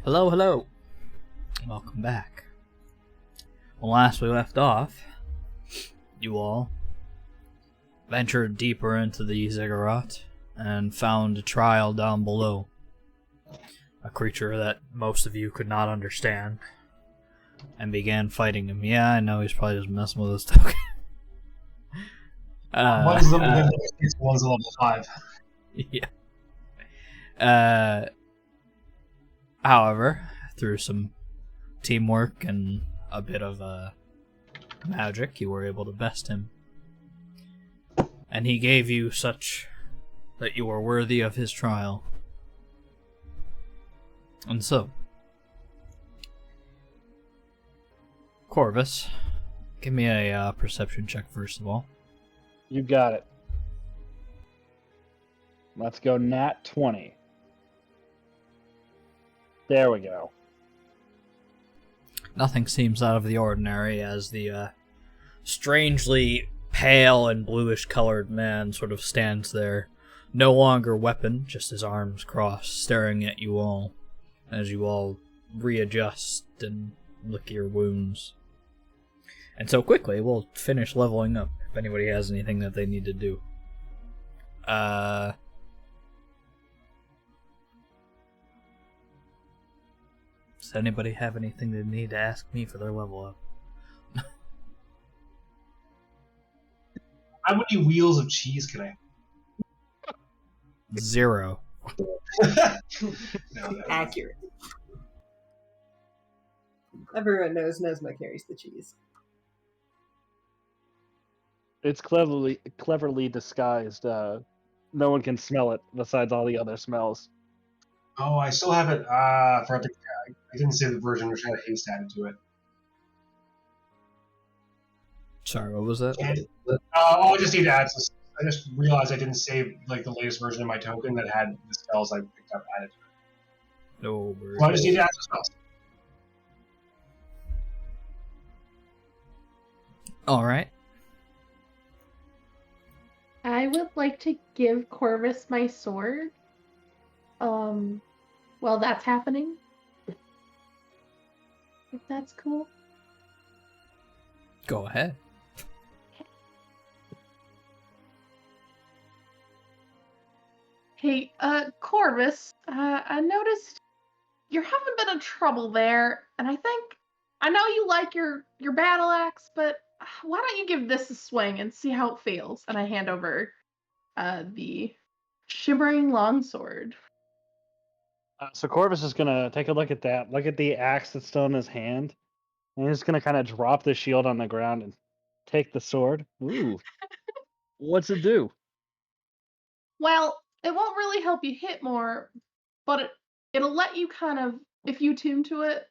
Hello, hello. Welcome back. Well, last we left off, you all ventured deeper into the ziggurat and found a trial down below. A creature that most of you could not understand, and began fighting him. Yeah, I know, he's probably just messing with his token. One's a level 5. Yeah. However, through some teamwork and a bit of magic, you were able to best him. And he gave you such that you were worthy of his trial. And so, Corvus, give me a perception check first of all. You got it. Let's go nat 20. There we go. Nothing seems out of the ordinary as the strangely pale and bluish colored man sort of stands there, no longer weapon, just his arms crossed, staring at you all as you all readjust and lick your wounds. And so quickly, we'll finish leveling up if anybody has anything that they need to do. Does anybody have anything they need to ask me for their level up? How many wheels of cheese can I? 0. No. Accurate. Everyone knows Nesma carries the cheese. It's cleverly disguised. No one can smell it besides all the other smells. Oh, I still have it. I didn't save the version which had haste added to it. Sorry, what was that? I just need to add. I just realized I didn't save the latest version of my token that had the spells I picked up added to it. No worries. So I just need to add the spells. Alright. I would like to give Corvus my sword. While that's happening. If that's cool. Go ahead. Hey, Corvus, I noticed you're having a bit of trouble there, and I know you like your battle axe, but why don't you give this a swing and see how it feels? And I hand over the shimmering longsword. So Corvus is going to take a look at that, look at the axe that's still in his hand, and he's going to kind of drop the shield on the ground and take the sword. Ooh. What's it do? Well, it won't really help you hit more, but it'll let you kind of, if you tune to it,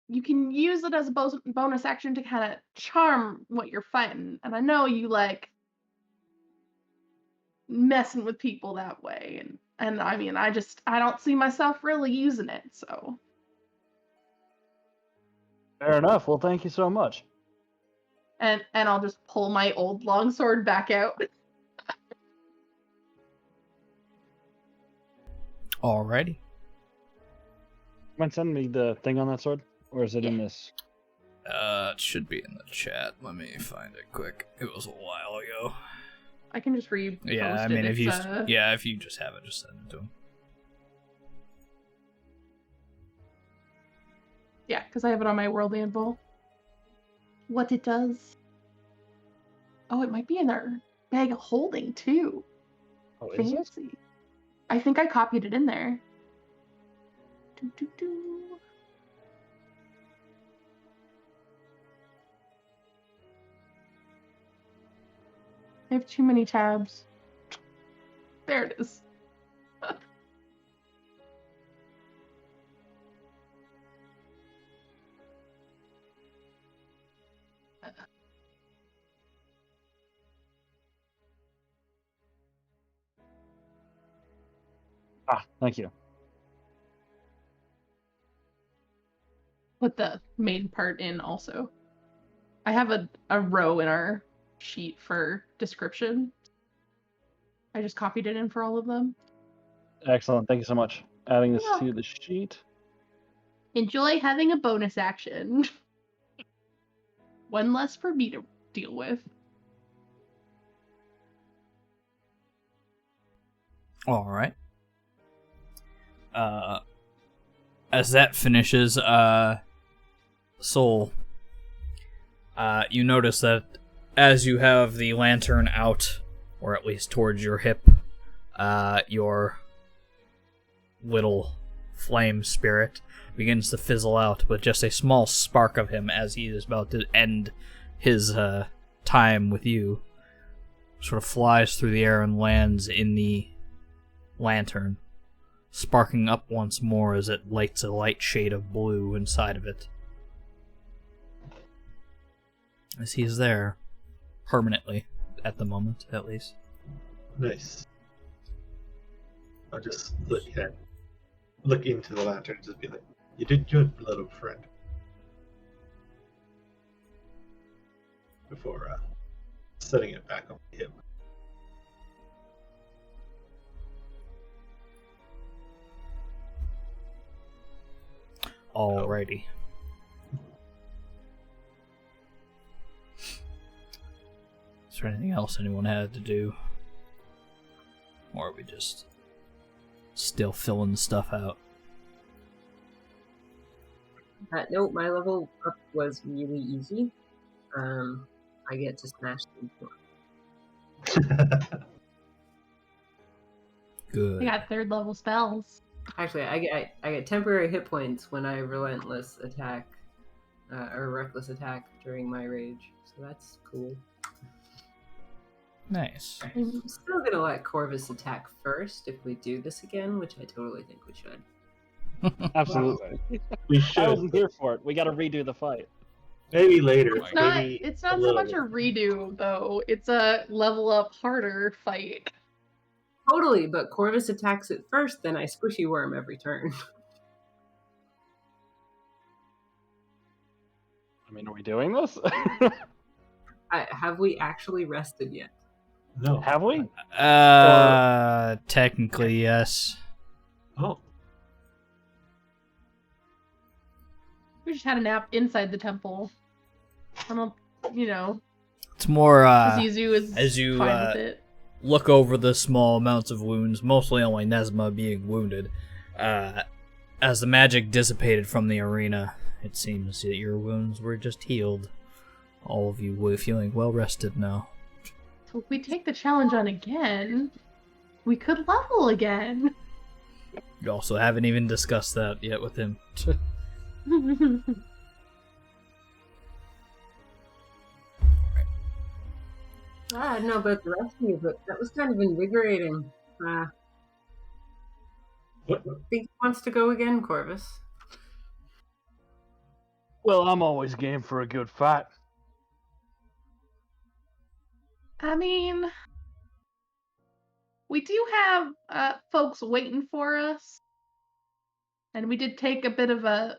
you can use it as a bonus action to kind of charm what you're fighting. And I know you like messing with people that way, and I mean, I don't see myself really using it, so. Fair enough. Well, thank you so much. And I'll just pull my old longsword back out. Alrighty. Mind sending me the thing on that sword? Or is it in this? It should be in the chat. Let me find it quick. It was a while ago. I can just repost it. Yeah, I mean, if you just have it, just send it to him. Yeah, because I have it on my world anvil. What it does. Oh, it might be in our bag of holding, too. Oh, is it? Fancy. I think I copied it in there. Doo-doo-doo. I have too many tabs. There it is. Thank you. Put the main part in also. I have a row in our sheet for description. I just copied it in for all of them. Excellent. Thank you so much. Adding this Yeah. to the sheet. Enjoy having a bonus action. One less for me to deal with. All right. As that finishes, Soul, you notice that as you have the lantern out, or at least towards your hip, your little flame spirit begins to fizzle out with just a small spark of him as he is about to end his time with you. Sort of flies through the air and lands in the lantern, sparking up once more as it lights a light shade of blue inside of it. As he is there, permanently, at the moment, at least. Nice. I'll just look into the lantern and just be like, you did good, little friend. Before setting it back on him. Alrighty. Is there anything else anyone had to do? Or are we just still filling stuff out? Nope, my level up was really easy. I get to smash things more. Good. I got 3rd level spells. Actually, I get temporary hit points when I relentless attack or reckless attack during my rage, so that's cool. Nice. I'm still gonna let Corvus attack first if we do this again, which I totally think we should. Absolutely. We I should. wasn't here for it. We got to redo the fight. Maybe later. It's maybe not a so little much bit. a redo though. It's a level up harder fight. Totally, but Corvus attacks it first, then I squishy worm every turn. I mean, are we doing this? Have we actually rested yet? No. Have we? Technically, yes. Oh. We just had a nap inside the temple. I don't, It's more, Azizu is as you, fine with it. look over the small amounts of wounds, mostly only Nesma being wounded. As the magic dissipated from the arena, it seems that your wounds were just healed. All of you were feeling well rested now. So if we take the challenge on again, we could level again. You also haven't even discussed that yet with him. I don't know about the rest of you, but that was kind of invigorating. What? Think he wants to go again, Corvus? Well, I'm always game for a good fight. I mean, we do have folks waiting for us, and we did take a bit of a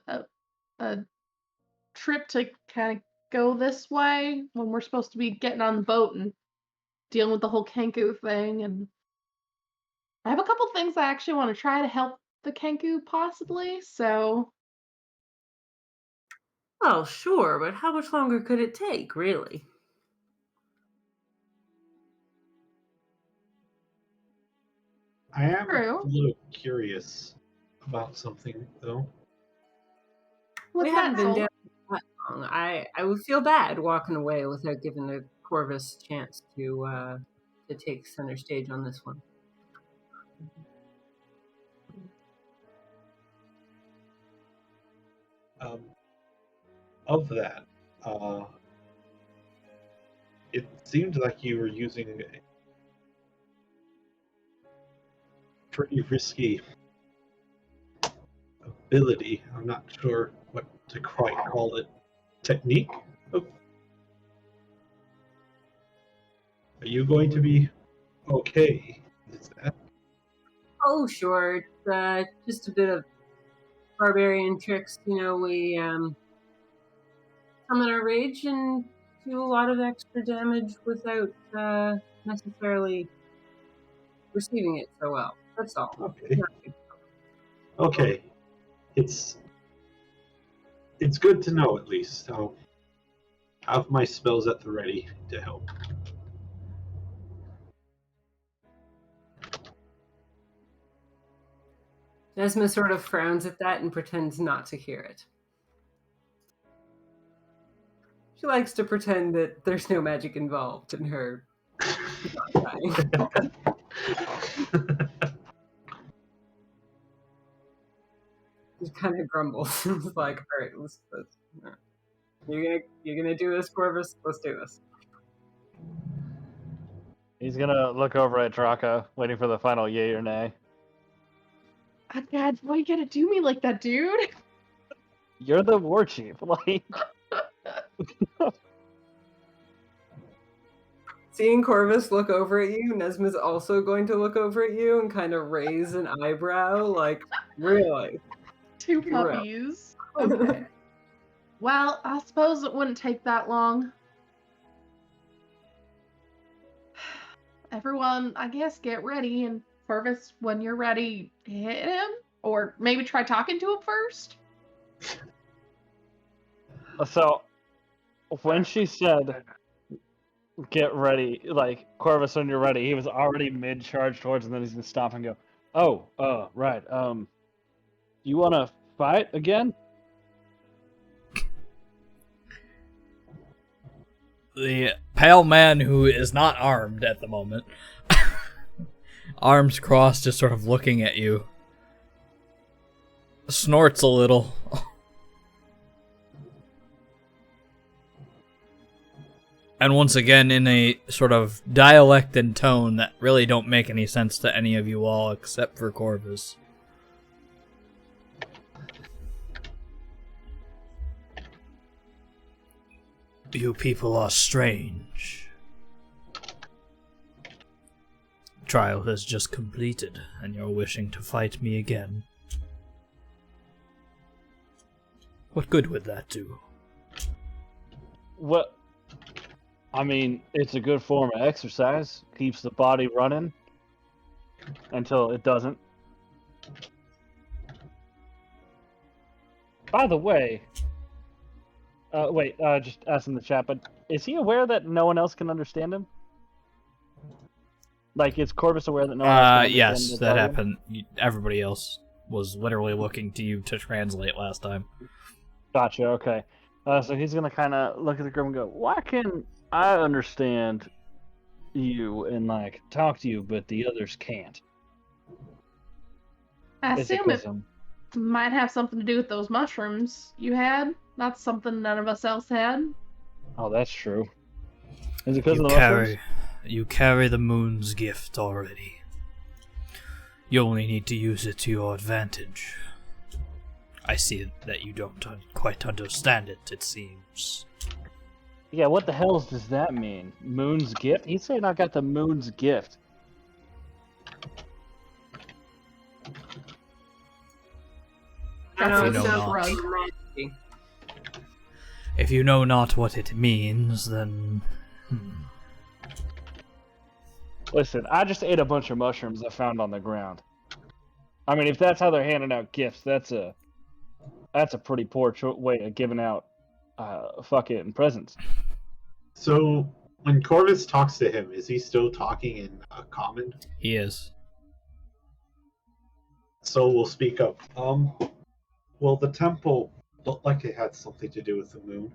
trip to kind of go this way when we're supposed to be getting on the boat and dealing with the whole Kenku thing. And I have a couple things I actually want to try to help the Kenku, possibly. So, Well, sure, but how much longer could it take, really? I am True. a little curious about something, though. what's we haven't that, been Soul? down that long. I would feel bad walking away without giving the Corvus a chance to take center stage on this one. Of that, it seemed like you were using a pretty risky ability. I'm not sure what to quite call it. Technique? Oh. Are you going to be okay? Is that? Oh, sure. It's just a bit of barbarian tricks. You know, we summon our rage and do a lot of extra damage without necessarily receiving it so well. That's all. Okay. Okay. It's good to know at least. I'll have my spells at the ready to help. Nesma sort of frowns at that and pretends not to hear it. She likes to pretend that there's no magic involved in her not dying. Just kind of grumbles. It's like, all right, let's you're gonna do this, Corvus? Let's do this. He's gonna look over at Draka, waiting for the final yay or nay. Oh, God, why you gotta do me like that, dude? You're the war chief. Like, Seeing Corvus look over at you, Nesma's also going to look over at you and kind of raise an eyebrow, like, really? 2 Be real. puppies. Okay. Well, I suppose it wouldn't take that long. Everyone, I guess, get ready, and Purvis, when you're ready, hit him? Or maybe try talking to him first? so when she said, "Get ready," like Corvus, when you're ready, he was already mid-charge towards, and then he's gonna stop and go, "Oh, right. You want to fight again?" The pale man, who is not armed at the moment, arms crossed, just sort of looking at you, snorts a little. And once again, in a sort of dialect and tone that really don't make any sense to any of you all except for Corvus. You people are strange. Trial has just completed, and you're wishing to fight me again. What good would that do? Well, I mean, it's a good form of exercise. Keeps the body running until it doesn't. By the way, just ask in the chat, but is he aware that no one else can understand him? Like, is Corvus aware that no one else can understand Yes, the that Guardian? happened. Everybody else was literally looking to you to translate last time. Gotcha, okay. So he's going to kind of look at the group and go, why can I understand you and, like, talk to you, but the others can't? I Is it assume 'cause it I'm- might have something to do with those mushrooms you had. That's something none of us else had. Oh, that's true. Is it because You of the mushrooms? carry the moon's gift already. You only need to use it to your advantage. I see that you don't quite understand it, it seems. Yeah, what the hell does that mean? Moon's gift? He's saying I got the moon's gift. And If you know also, not. magic. If you know not what it means, then... Listen, I just ate a bunch of mushrooms I found on the ground. I mean, if that's how they're handing out gifts, that's a pretty poor way of giving out fucking presents. So, when Corvus talks to him, is he still talking in common? He is. So we'll speak up. Well, the temple looked like it had something to do with the moon.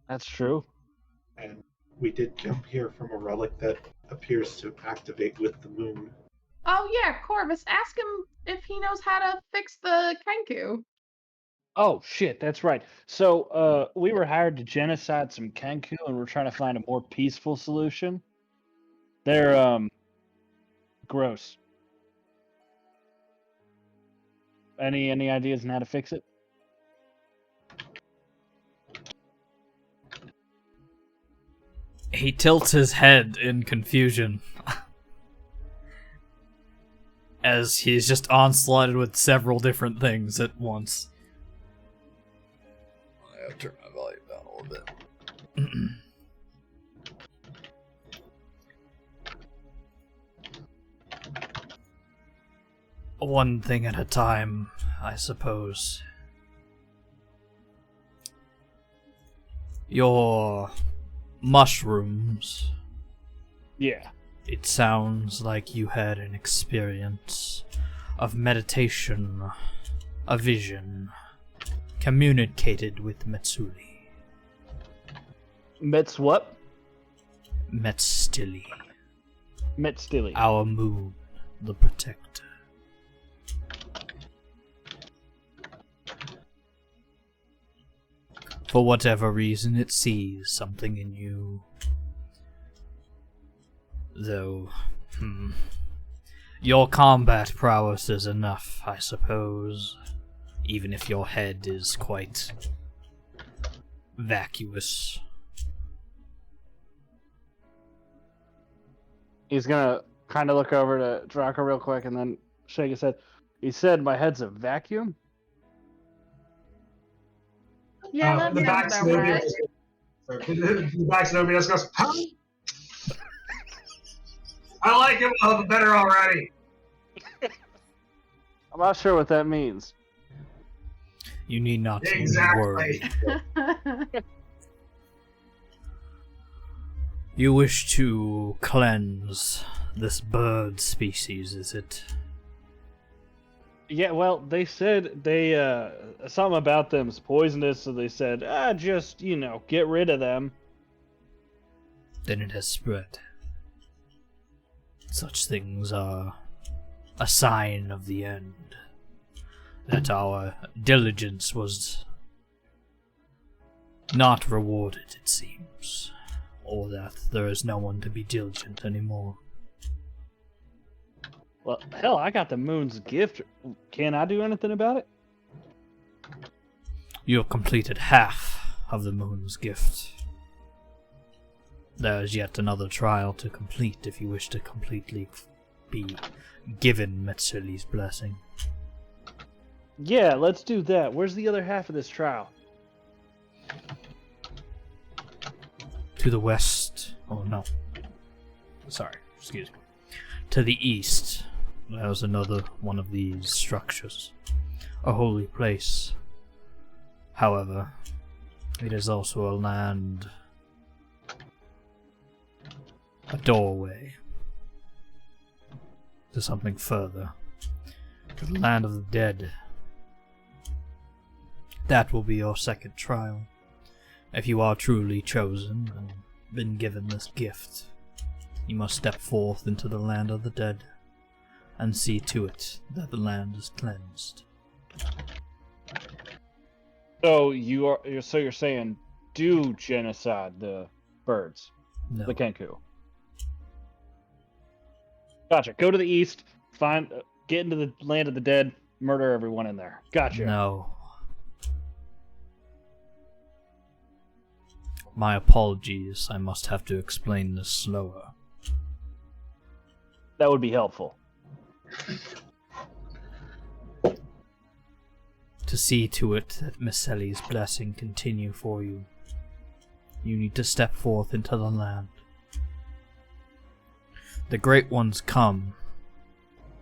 That's true. And we did jump here from a relic that appears to activate with the moon. Oh yeah, Corvus, ask him if he knows how to fix the Kenku. Oh shit, that's right. So we were hired to genocide some Kenku, and we're trying to find a more peaceful solution. They're gross. Any ideas on how to fix it? He tilts his head in confusion. As he's just onslaughted with several different things at once. I have to turn my volume down a little bit. One thing at a time, I suppose. Your mushrooms. Yeah. It sounds like you had an experience of meditation, a vision, communicated with Metsuli. Mets what? Metstili, Metstilly. our moon, the protector. For whatever reason, it sees something in you. Though, your combat prowess is enough, I suppose. Even if your head is quite vacuous. He's gonna kind of look over to Draco real quick and then shake his head. He said, "My head's a vacuum." Yeah, that the sounds about right. The Baxinobi just goes, huh? I like him a little better already. I'm not sure what that means. You need not to Exactly. worry. You wish to cleanse this bird species, is it? Yeah, well, they said they something about them's poisonous, so they said, just get rid of them. Then it has spread. Such things are a sign of the end. That our diligence was not rewarded, it seems. Or that there is no one to be diligent anymore. Well, hell, I got the moon's gift. Can I do anything about it? You have completed half of the moon's gift. There is yet another trial to complete if you wish to completely be given Metsuli's blessing. Yeah, let's do that. Where's the other half of this trial? To the west. Oh no. Sorry, excuse me. To the east, there's another one of these structures. A holy place. However, it is also a land. A doorway. To something further. To the land of the dead. That will be your second trial. If you are truly chosen and been given this gift, you must step forth into the land of the dead and see to it that the land is cleansed. So you're saying do genocide the birds, No. the Kenku. Gotcha. Go to the east, get into the land of the dead, murder everyone in there. Gotcha. No. My apologies, I must have to explain this slower. That would be helpful. To see to it that Miseli's blessing continue for you, you need to step forth into the land. The Great Ones come,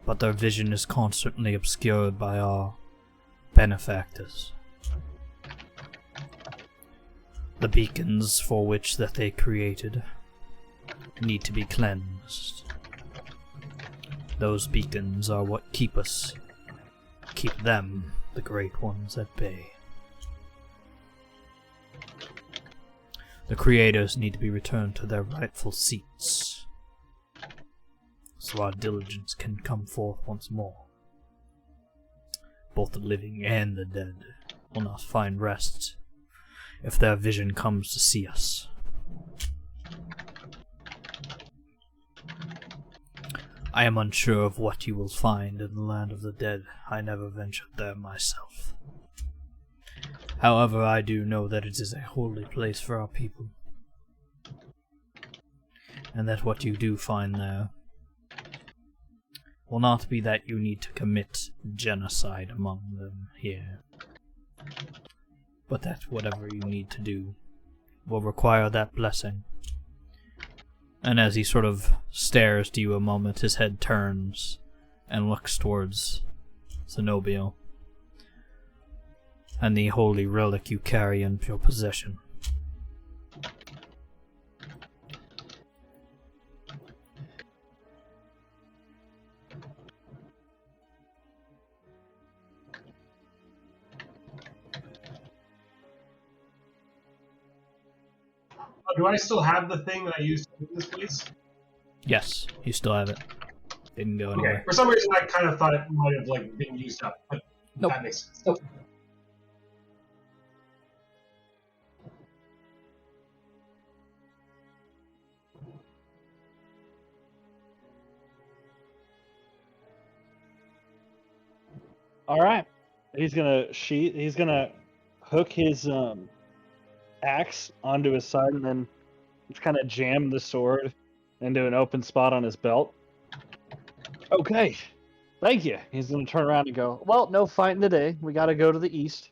but their vision is constantly obscured by our benefactors. The beacons for which that they created need to be cleansed. Those beacons are what keep them, the Great Ones, at bay. The creators need to be returned to their rightful seats, so our diligence can come forth once more. Both the living and the dead will not find rest if their vision comes to see us. I am unsure of what you will find in the land of the dead. I never ventured there myself. However, I do know that it is a holy place for our people, and that what you do find there will not be that you need to commit genocide among them here, but that whatever you need to do will require that blessing. And as he sort of stares to you a moment, his head turns and looks towards Zenobia, and the holy relic you carry in your possession. Do I still have the thing that I used in this place? Yes, you still have it. Didn't go Okay. anywhere. For some reason, I kind of thought it might have like been used up, but Nope. that makes sense. Nope. All right. He's gonna hook his axe onto his side and then just kind of jam the sword into an open spot on his belt. Okay. Thank you. He's gonna turn around and go, well, no fighting today. We gotta go to the east.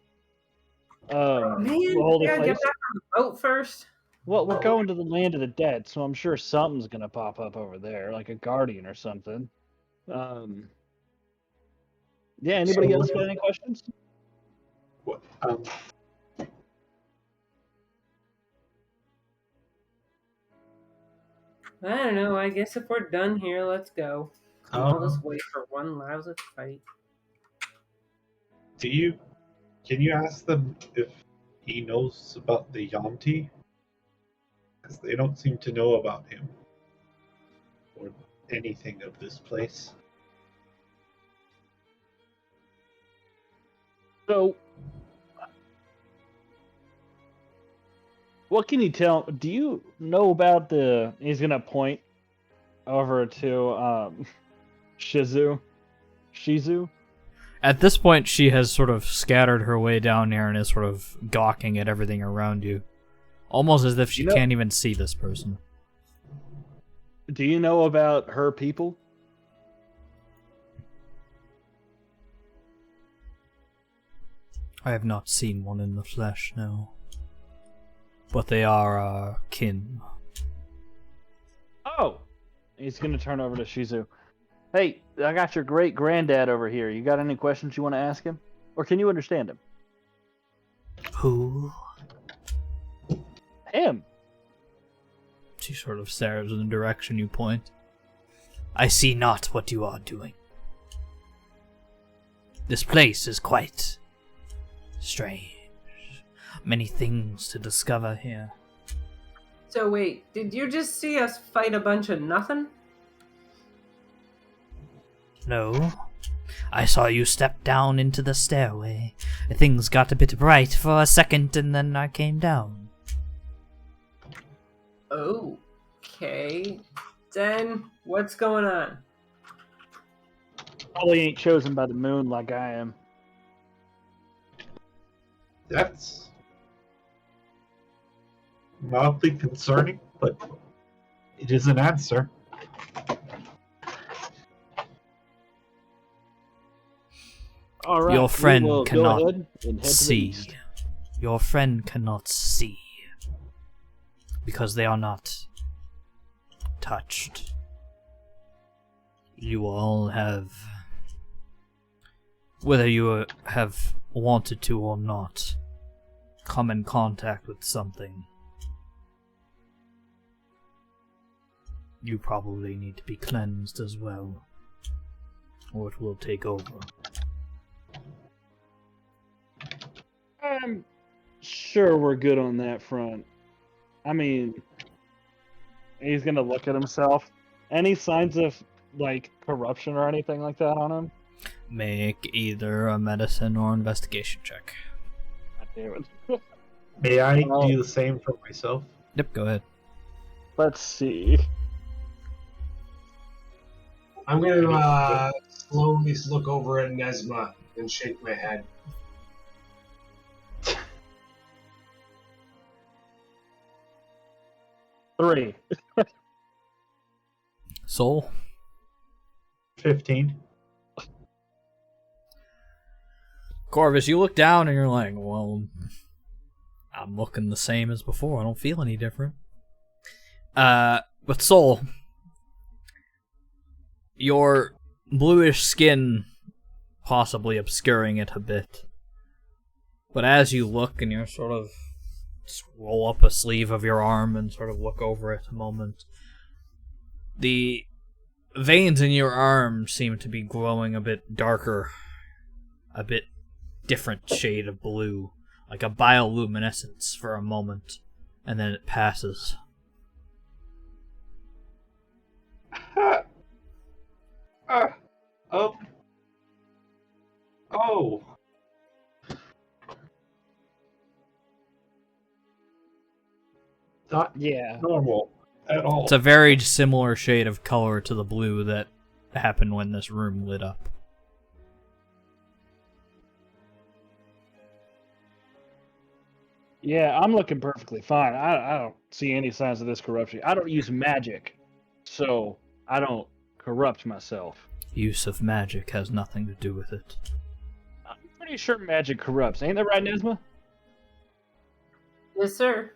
Man, the holy we gotta get place. back on the boat first. Well, we're going to the land of the dead, so I'm sure something's gonna pop up over there, like a guardian or something. Yeah, anybody else got any questions? What? I don't know. I guess if we're done here, let's go. I'll just wait for one lousy fight. Can you ask them if he knows about the Yonti? Because they don't seem to know about him or anything of this place. So, what can you tell? Do you know about the? He's gonna point over to Shizu. At this point, she has sort of scattered her way down here and is sort of gawking at everything around you. Almost as if she can't even see this person. Do you know about her people? I have not seen one in the flesh, no. But they are our kin. Oh! He's gonna turn over to Shizu. Hey, I got your great granddad over here. You got any questions you want to ask him? Or can you understand him? Who? Him! She sort of stares in the direction you point. I see not what you are doing. This place is quite strange. Many things to discover here. So wait, did you just see us fight a bunch of nothing? No. I saw you step down into the stairway. Things got a bit bright for a second and then I came down. Okay. Then, what's going on? Probably ain't chosen by the moon like I am. That's mildly concerning, but it is an answer. All right, Your friend we will go cannot ahead and head to the see. east. Your friend cannot see. Because they are not touched. You all have, whether you have wanted to or not, come in contact with something. You probably need to be cleansed as well, or it will take over. I'm sure we're good on that front. I mean, he's gonna look at himself. Any signs of, like, corruption or anything like that on him? Make either a medicine or investigation check. God damn it. May I Oh. do the same for myself? Yep, go ahead. Let's see. I'm going to slowly look over at Nesma and shake my head. Three. Soul? 15. Corvus, you look down and you're like, well, I'm looking the same as before. I don't feel any different. But Soul, your bluish skin possibly obscuring it a bit. But as you look and you sort of roll up a sleeve of your arm and sort of look over it a moment, the veins in your arm seem to be glowing a bit darker, a bit different shade of blue, like a bioluminescence for a moment, and then it passes. Oh. Not Yeah. normal at all. It's a very similar shade of color to the blue that happened when this room lit up. Yeah, I'm looking perfectly fine. I don't see any signs of this corruption. I don't use magic, so I don't corrupt myself. Use of magic has nothing to do with it. I'm pretty sure magic corrupts. Ain't that right, Nesma? Yes, sir.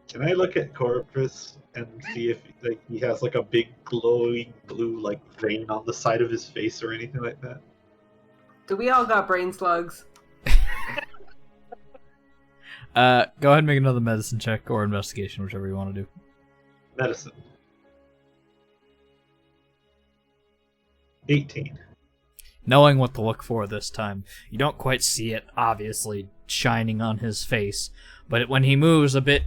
Can I look at Corpus and see if he has like a big glowing blue like vein on the side of his face or anything like that? Do we all got brain slugs? Go ahead and make another medicine check or investigation, whichever you want to do. Medicine. 18. Knowing what to look for this time, you don't quite see it, obviously, shining on his face, but when he moves a bit,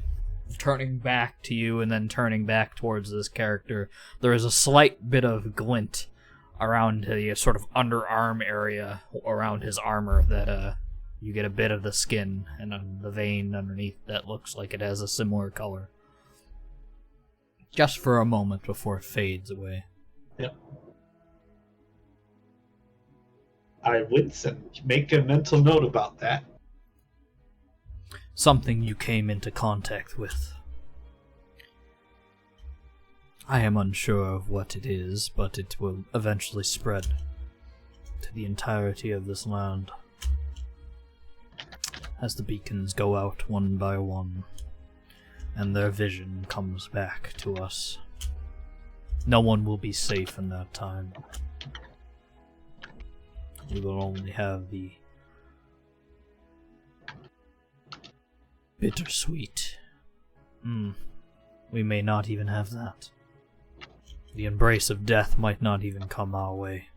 turning back to you and then turning back towards this character, there is a slight bit of glint around the sort of underarm area around his armor that you get a bit of the skin and the vein underneath that looks like it has a similar color. Just for a moment before it fades away. Yep. I wince and make a mental note about that. Something you came into contact with. I am unsure of what it is, but it will eventually spread to the entirety of this land. As the beacons go out one by one, and their vision comes back to us. No one will be safe in that time. We will only have the bittersweet. We may not even have that. The embrace of death might not even come our way.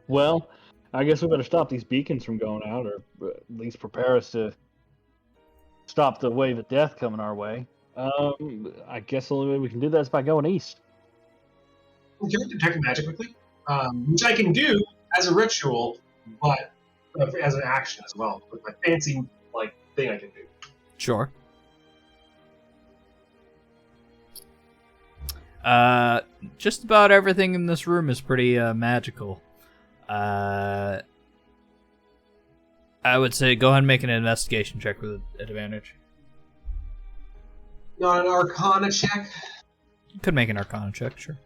Well, I guess we better stop these beacons from going out, or at least prepare us to stop the wave of death coming our way. I guess the only way we can do that is by going east. Can I detect magic quickly? Which I can do as a ritual, but as an action as well. With my fancy thing I can do. Sure. Just about everything in this room is pretty magical. I would say go ahead and make an investigation check with advantage. Not an Arcana check. You could make an Arcana check, sure.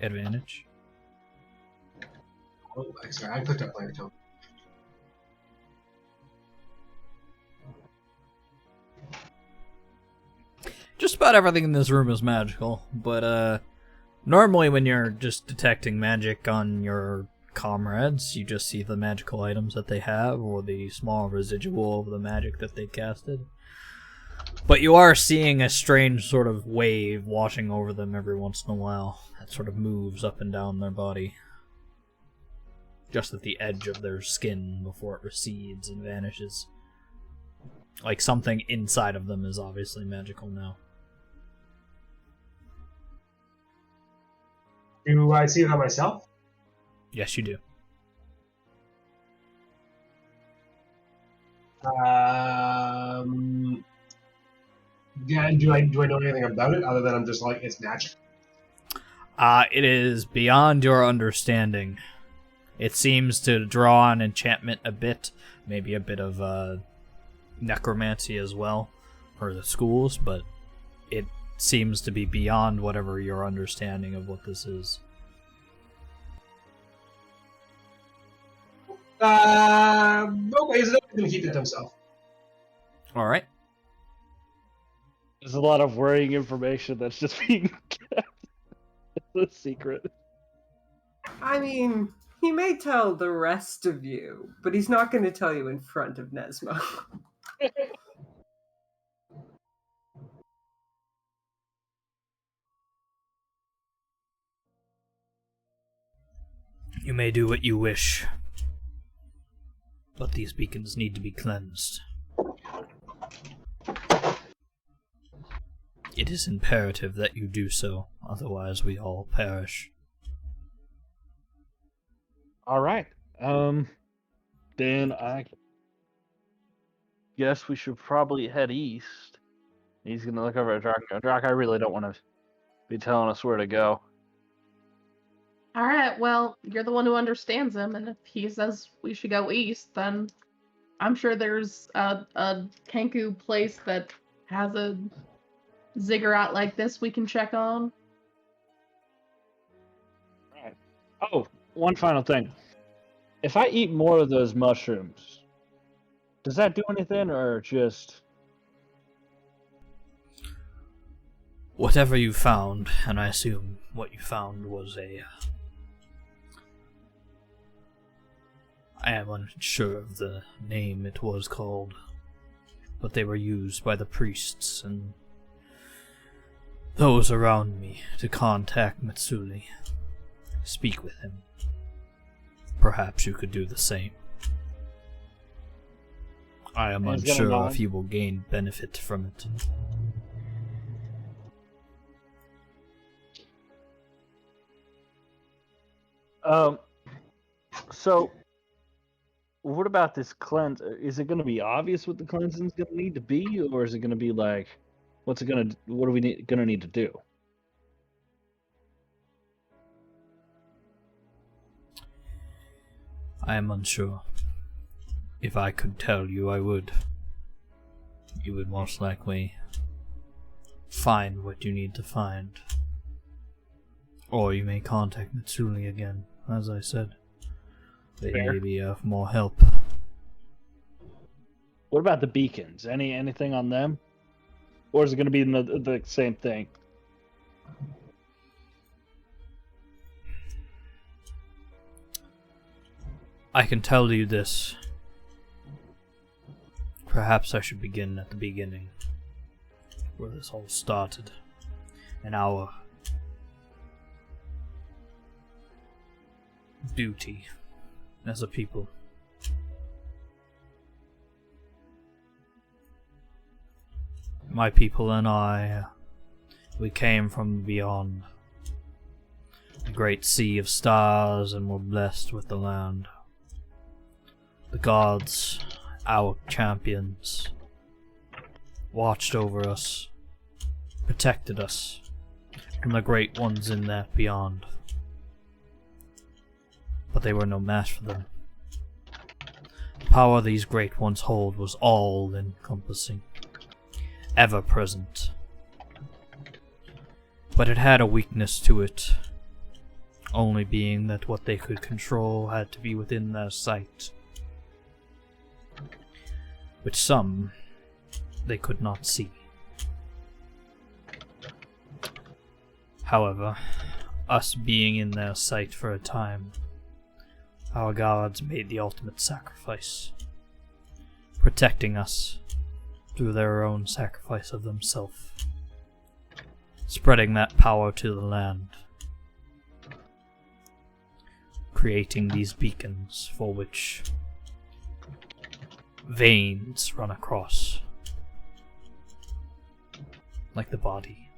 Advantage. Oh, sorry, I clicked up player tone. Just about everything in this room is magical, but normally when you're just detecting magic on your comrades, you just see the magical items that they have or the small residual of the magic that they casted. But you are seeing a strange sort of wave washing over them every once in a while that sort of moves up and down their body. Just at the edge of their skin before it recedes and vanishes. Like something inside of them is obviously magical now. Do I see it on myself? Yes, you do. Yeah. Do I know anything about it other than I'm just like it's magic? It is beyond your understanding. It seems to draw on enchantment a bit, maybe a bit of necromancy as well, for the schools, but it seems to be beyond whatever your understanding of what this is. Okay, he's going to keep it to himself. All right. There's a lot of worrying information that's just being kept a secret. I mean, he may tell the rest of you, but he's not going to tell you in front of Nesmo. You may do what you wish, but these beacons need to be cleansed. It is imperative that you do so, otherwise we all perish. All right. Then I guess we should probably head east. He's gonna look over at Drac. Drac, I really don't want to be telling us where to go. All right, well, you're the one who understands him, and if he says we should go east, then I'm sure there's a Kenku place that has a ziggurat like this we can check on. Right. Oh, one final thing. If I eat more of those mushrooms, does that do anything, or just... Whatever you found, and I assume what you found was I am unsure of the name it was called, but they were used by the priests and those around me to contact Mitsuli. Speak with him. Perhaps you could do the same. I am He's gonna unsure nod. if you will gain benefit from it. So, what about this cleanse? Is it going to be obvious what the cleansing's going to need to be, or is it going to be like, what are we going to need to do? I am unsure. If I could tell you, I would. You would most likely find what you need to find. Or you may contact Mitsuli again, as I said. They Fair. may be of more help. What about the beacons? Anything on them, or is it going to be the same thing? I can tell you this. Perhaps I should begin at the beginning, where this all started. And our duty as a people. My people and I, we came from beyond the great sea of stars and were blessed with the land. The gods, our champions, watched over us, protected us from the great ones in that beyond. But they were no match for them. The power these great ones hold was all-encompassing, ever-present. But it had a weakness to it, only being that what they could control had to be within their sight, which some they could not see. However, us being in their sight for a time, our gods made the ultimate sacrifice, protecting us through their own sacrifice of themselves, spreading that power to the land, creating these beacons for which veins run across, like the body.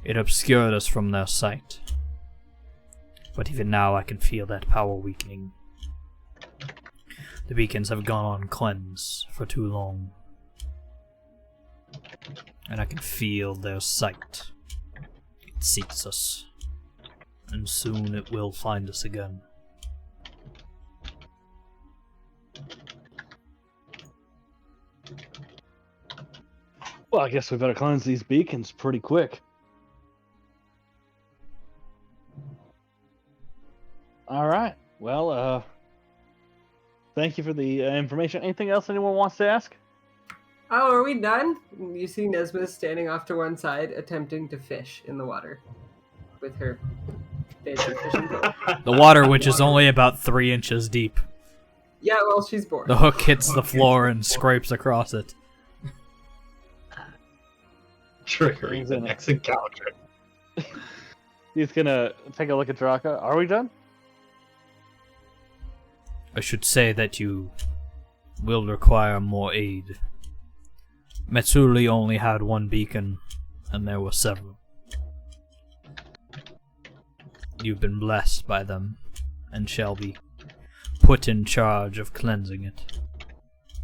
It obscured us from their sight, but even now I can feel that power weakening. The beacons have gone on cleanse for too long, and I can feel their sight. It seeks us, and soon it will find us again. Well, I guess we better cleanse these beacons pretty quick. All right. Well, thank you for the information. Anything else anyone wants to ask? Oh, are we done? You see Nesma standing off to one side, attempting to fish in the water with her fancy fishing pole. The water, which is only about 3 inches deep. Yeah, well, she's bored. The hook hits the floor and scrapes across it. Triggering the next encounter. He's gonna take a look at Draka. Are we done? I should say that you will require more aid. Metsuri only had one beacon, and there were several. You've been blessed by them, and shall be put in charge of cleansing it,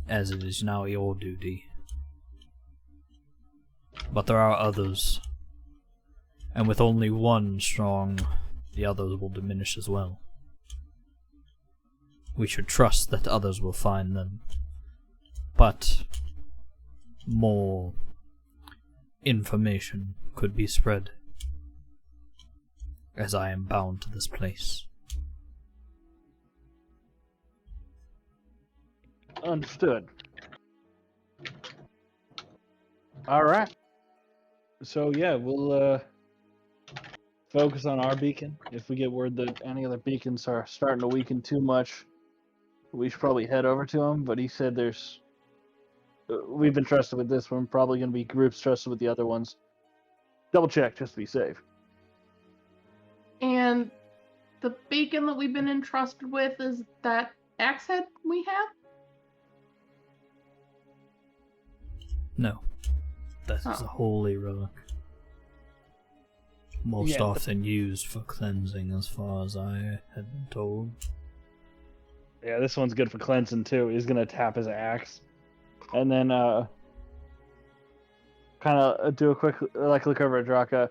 as it is now your duty. But there are others, and with only one strong, the others will diminish as well. We should trust that others will find them, but more information could be spread, as I am bound to this place. Understood. Alright. So yeah, we'll focus on our beacon. If we get word that any other beacons are starting to weaken too much, we should probably head over to him. But he said there's... we've been trusted with this one. Probably going to be groups trusted with the other ones. Double check just to be safe. And the beacon that we've been entrusted with is that axe head we have? No, that is a holy relic. Most often used for cleansing, as far as I had been told. Yeah, this one's good for cleansing too. He's gonna tap his axe, and then kind of do a quick look over at Draka.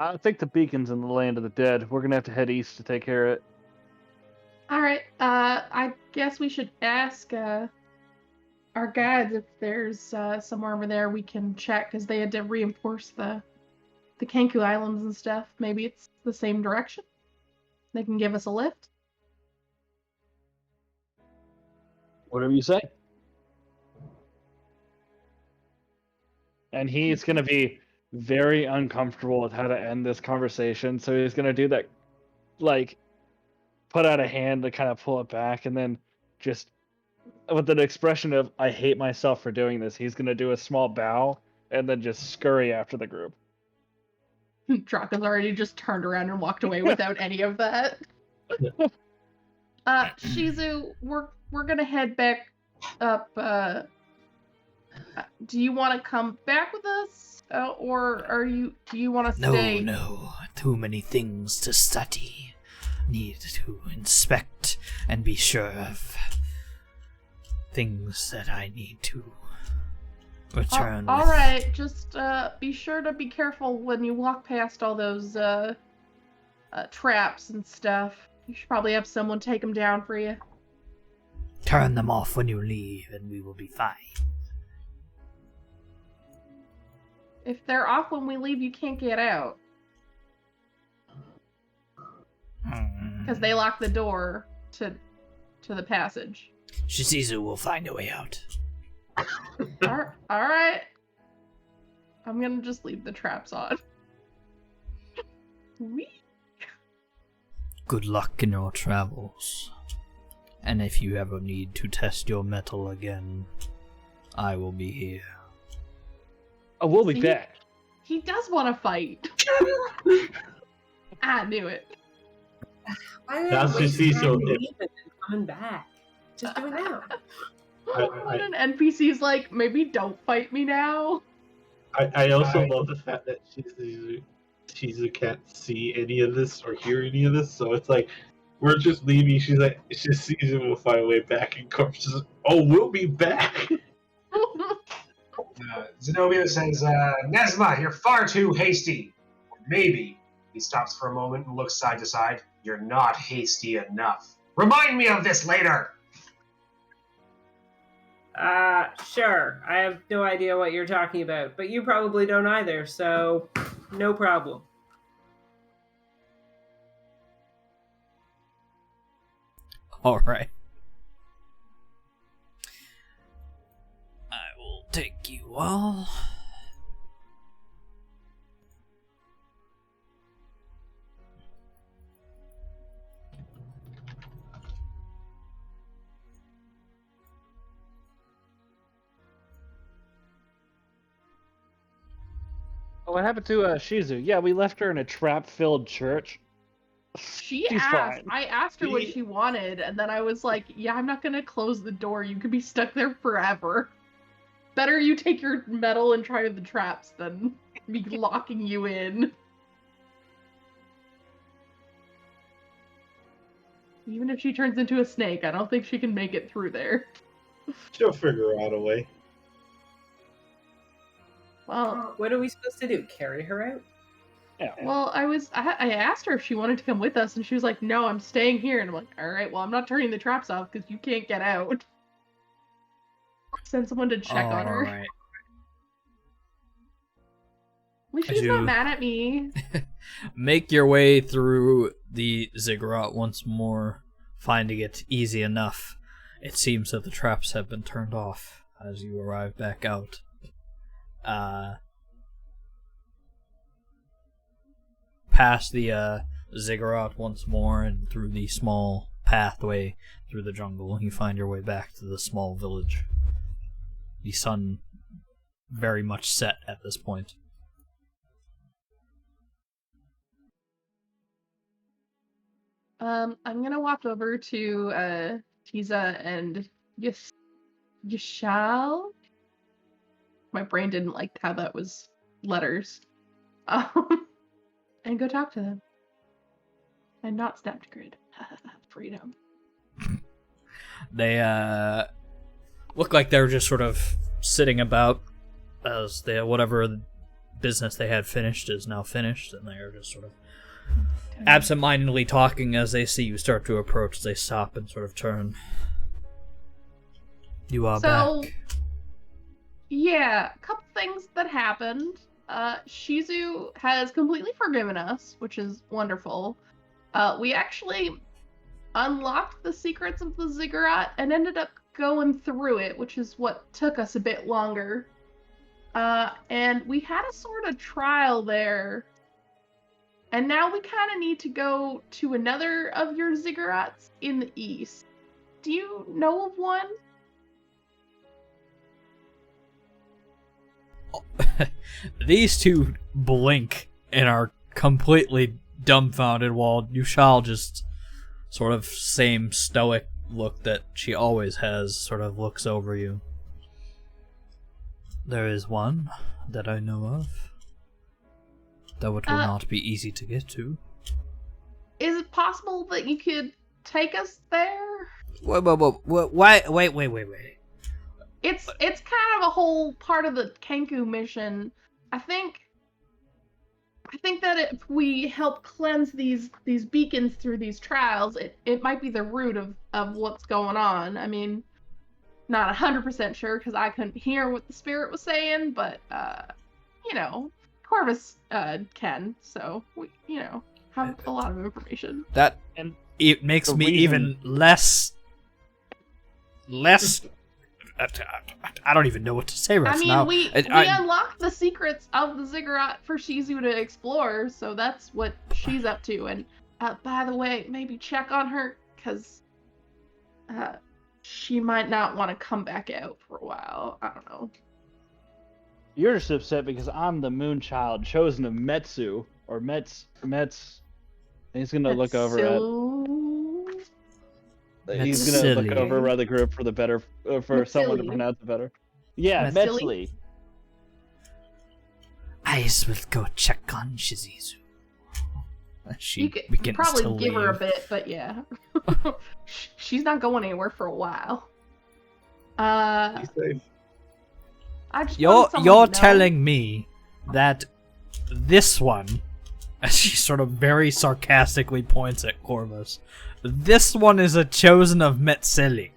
I think the beacon's in the land of the dead. We're gonna have to head east to take care of it. All right. I guess we should ask our guides if there's somewhere over there we can check, because they had to reinforce the Kenku Islands and stuff. Maybe it's the same direction. They can give us a lift. Whatever you say. And he's going to be very uncomfortable with how to end this conversation, so he's going to do that, like, put out a hand to kind of pull it back, and then just, with an expression of, I hate myself for doing this, he's going to do a small bow, and then just scurry after the group. Draka's already just turned around and walked away without any of that. Shizu, we're gonna head back up. Do you want to come back with us, or do you want to stay? No. Too many things to study. Need to inspect and be sure of things that I need to return. All right, just be sure to be careful when you walk past all those traps and stuff. You should probably have someone take them down for you. Turn them off when you leave, and we will be fine. If they're off when we leave, you can't get out. Because they lock the door to the passage. Shizuzu will find a way out. Alright. I'm gonna just leave the traps on. Whee! Good luck in your travels. And if you ever need to test your metal again, I will be here. Oh, we'll be back. He does want to fight. I knew it. That's just so coming back. Just do it now. When an NPC's like, maybe don't fight me now. I also love the fact that Shizu can't see any of this or hear any of this, so it's like, we're just leaving. She's like, it's just Shizu will find a way back, and Corpse says, oh, we'll be back. Zenobia says, Nesma, you're far too hasty. Or maybe, he stops for a moment and looks side to side, you're not hasty enough. Remind me of this later! Sure. I have no idea what you're talking about, but you probably don't either, so no problem. All right. I will take you all. Oh, what happened to Shizu? Yeah, we left her in a trap-filled church. She She's asked. fine. I asked her what She- she wanted, and then I was like, "Yeah, I'm not gonna close the door. You could be stuck there forever. Better you take your metal and try the traps than me locking you in." Even if she turns into a snake, I don't think she can make it through there. She'll figure out a way. Well, What are we supposed to do? Carry her out? Yeah. well, I asked her if she wanted to come with us, and she was like, "No, I'm staying here." And I'm like, "All right, well, I'm not turning the traps off because you can't get out." Send someone to check on her. All right. At least As she's not you- mad at me. Make your way through the ziggurat once more, finding it easy enough. It seems that the traps have been turned off as you arrive back out. Past the ziggurat once more and through the small pathway through the jungle, you find your way back to the small village. The sun very much set at this point. I'm gonna walk over to Tiza and Yashal. My brain didn't like how that was letters. And go talk to them. And not snapped grid. Freedom. They look like they're just sort of sitting about as they whatever business they had finished is now finished, and they are just sort of absent-mindedly talking as they see you start to approach. They stop and sort of turn. You are back. Yeah, a couple things that happened. Shizu has completely forgiven us, which is wonderful. We actually unlocked the secrets of the ziggurat and ended up going through it, which is what took us a bit longer. And we had a sort of trial there. And now we kind of need to go to another of your ziggurats in the east. Do you know of one? These two blink and are completely dumbfounded while Yushal just sort of same stoic look that she always has sort of looks over you. There is one that I know of, though it will not be easy to get to. Is it possible that you could take us there? Wait. It's kind of a whole part of the Kenku mission. I think that if we help cleanse these beacons through these trials, it might be the root of what's going on. I mean, not 100% sure because I couldn't hear what the spirit was saying, but Corvus can, so we have a lot of information. That And it makes the me reason- even less. I don't even know what to say right I mean, now. we unlocked the secrets of the ziggurat for Shizu to explore, so that's what she's up to. And by the way, maybe check on her because she might not want to come back out for a while. I don't know. You're just upset because I'm the moon child chosen of Metsu or Mets. He's gonna look over He's gonna look Metzili. over at the group for the better for someone to Metzili. pronounce it better. Yeah, Metzili? Metzli. I will go check on Shizuzu. She You could begins probably to give her a leave. bit, but yeah, she's not going anywhere for a while. Be safe. I just You're want someone you're to know. telling me that this one, as she sort of very sarcastically points at Corvus, this one is a chosen of Metzili.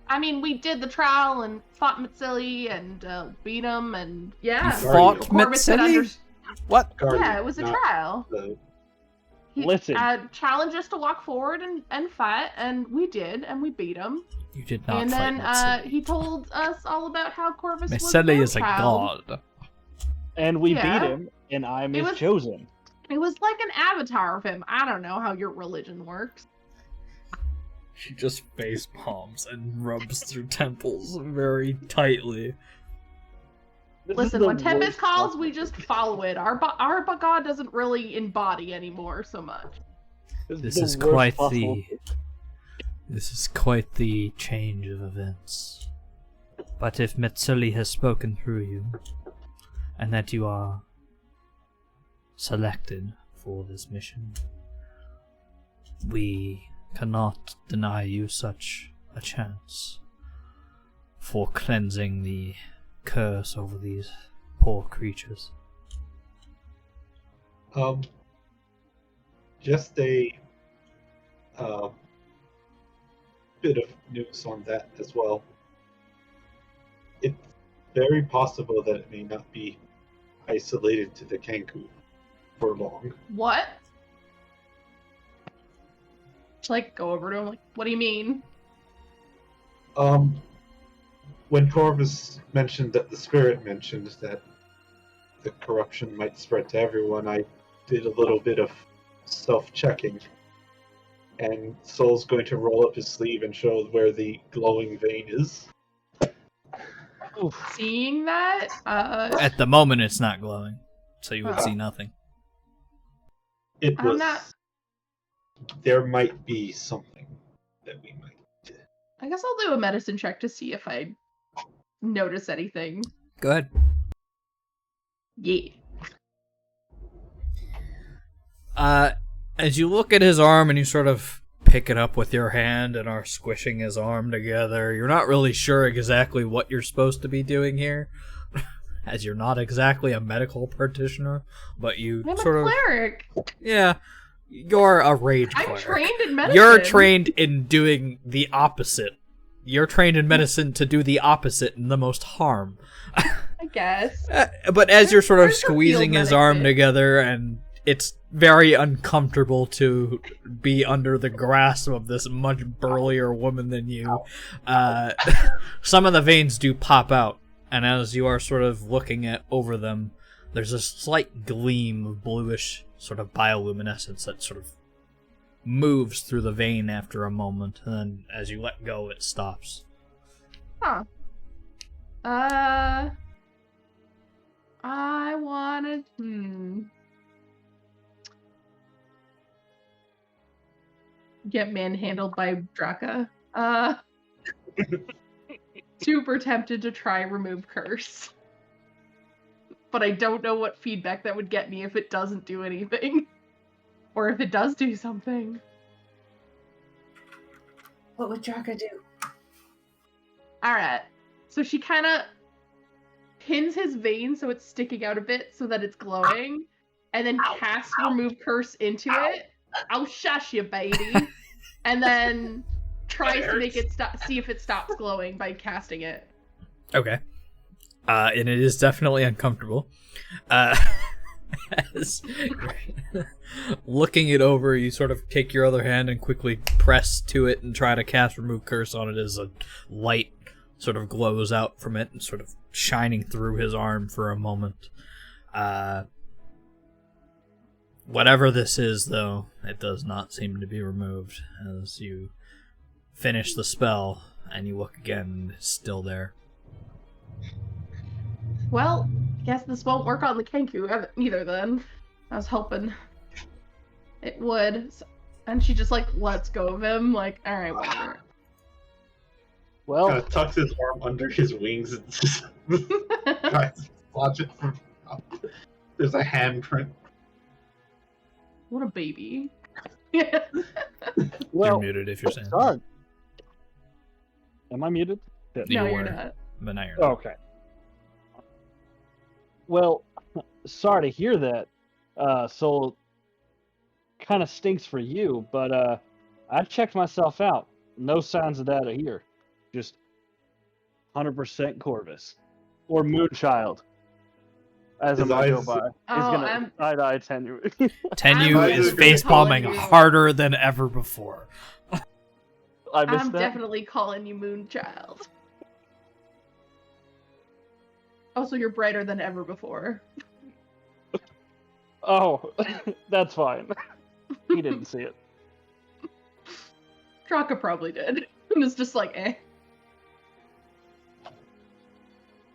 I mean, we did the trial and fought Metzili and beat him, and yeah, You fought Corvus had Metzili? under- What? Yeah, it was a Not trial. the- He Listen. challenged us to walk forward and fight, and we did, and we beat him. You did not And fight then Mitsuli. he told us all about how Corvus was Mitsuli a is a child. god. And we Yeah. beat him, and I'm It his was- chosen. It was like an avatar of him. I don't know how your religion works. She just face palms and rubs through temples very tightly. This is Listen, the when Tempest worst calls, possible- we just follow it. Our god doesn't really embody anymore so much. This the is worst quite possible- the. This is quite the change of events. But if Mitsuli has spoken through you, and that you are selected for this mission, we cannot deny you such a chance for cleansing the curse over these poor creatures. Just a bit of news on that as well. It's very possible that it may not be isolated to the Kenku for long. What? Just, like, go over to him, like, what do you mean? When Corvus mentioned that the spirit mentioned that the corruption might spread to everyone, I did a little bit of self-checking. And Soul's going to roll up his sleeve and show where the glowing vein is. Oof. Seeing that, At the moment, it's not glowing, so you would Oh. see nothing. It I'm was. not- There might be something that we might. I guess I'll do a medicine check to see if I notice anything. Go ahead. Yeah. As you look at his arm and you sort of pick it up with your hand and are squishing his arm together, you're not really sure exactly what you're supposed to be doing here, as you're not exactly a medical practitioner, but you I'm sort a of... cleric. Yeah, you're a rage I'm cleric. trained in medicine. You're trained in doing the opposite. You're trained in medicine to do the opposite and the most harm. I guess. But as you're sort of Where's the field squeezing his medic arm bit? together, and it's very uncomfortable to be under the grasp of this much burlier woman than you, some of the veins do pop out, and as you are sort of looking at over them, there's a slight gleam of bluish sort of bioluminescence that sort of moves through the vein after a moment, and then as you let go, it stops. Huh. I wanted. Get manhandled by Draka. Super tempted to try remove curse. But I don't know what feedback that would get me if it doesn't do anything. Or if it does do something. What would Draka do? Alright. So she kind of pins his vein so it's sticking out a bit so that it's glowing. And then casts remove curse into it. I'll shush you, baby. And then tries to make it stop, see if it stops glowing by casting it. Okay. And it is definitely uncomfortable. Looking it over, you sort of take your other hand and quickly press to it and try to cast remove curse on it as a light sort of glows out from it and sort of shining through his arm for a moment. Whatever this is, though, it does not seem to be removed as you finish the spell and you look again and it's still there. Well, guess this won't work on the Kenku either then. I was hoping it would. And she just like lets go of him, like, alright, whatever. Well, Tucks his arm under his wings and just tries to watch it from up. There's a handprint. What a baby. well, You're muted if you're saying. sorry. Am I muted? You No, you're were, not. but now you're not. Okay. Well, sorry to hear that. Soul kind of stinks for you, but I checked myself out. No signs of that here. Just 100% Corvus or Moonchild. as a His moment go eyes- by. He's Oh, gonna side-eye Tenyu. Tenyu I'm is definitely face calling palming you- harder than ever before. I missed I'm that. definitely calling you Moonchild. Also, you're brighter than ever before. Oh, that's fine. He didn't see it. Draka probably did. And it's just like, eh.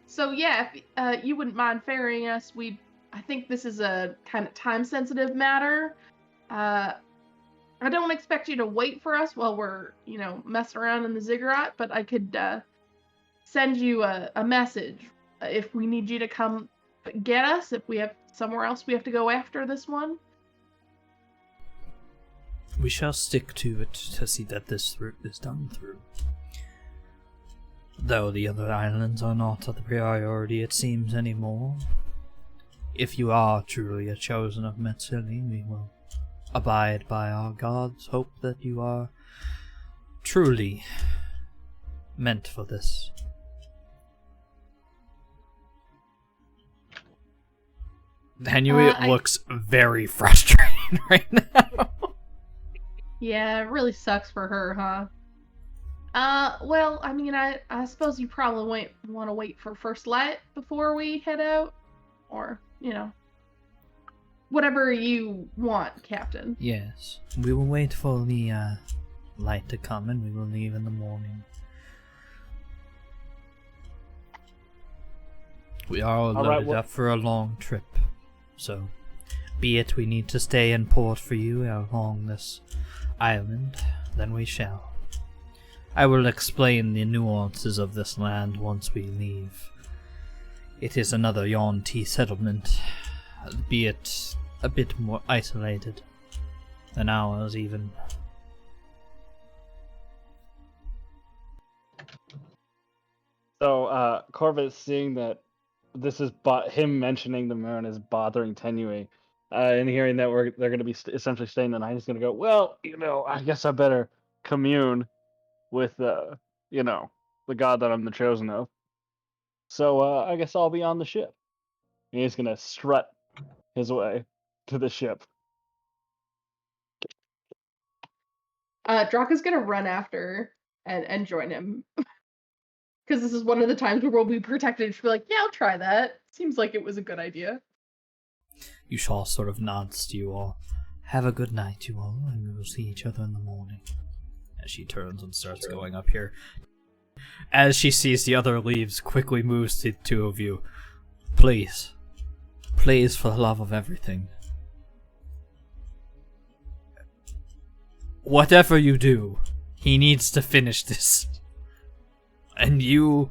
So yeah, if you wouldn't mind ferrying us, I think this is a kind of time-sensitive matter. I don't expect you to wait for us while we're, messing around in the ziggurat, but I could send you a message if we need you to come get us, if we have somewhere else we have to go after this one. We shall stick to it to see that this route is done through. Though the other islands are not a priority, it seems, anymore. If you are truly a chosen of Metsili, we will abide by our gods, hope that you are truly meant for this. Tenyu looks very frustrated right now. Yeah, it really sucks for her, huh? Well, I mean, I suppose you probably won't want to wait for first light before we head out. Or, whatever you want, Captain. Yes, we will wait for the light to come and we will leave in the morning. We are all loaded up for a long trip, so be it we need to stay in port for you along this island, then we shall. I will explain the nuances of this land once we leave. It is another Yuan-Ti settlement, be it a bit more isolated than ours even. So, Corvus, seeing that this is him mentioning the moon is bothering Tenue, and hearing that they're going to be essentially staying the night, he's going to go, well, I guess I better commune with, the god that I'm the chosen of. So, I guess I'll be on the ship. And he's going to strut his way to the ship. Draka's gonna run after and join him. Because this is one of the times where we'll be protected. She'll be like, yeah, I'll try that. Seems like it was a good idea. Yusha sort of nods to you all. Have a good night, you all, and we will see each other in the morning. As she turns and starts going up here. As she sees the other leaves, quickly moves to the two of you. Please. Please, for the love of everything. Whatever you do, he needs to finish this. And you...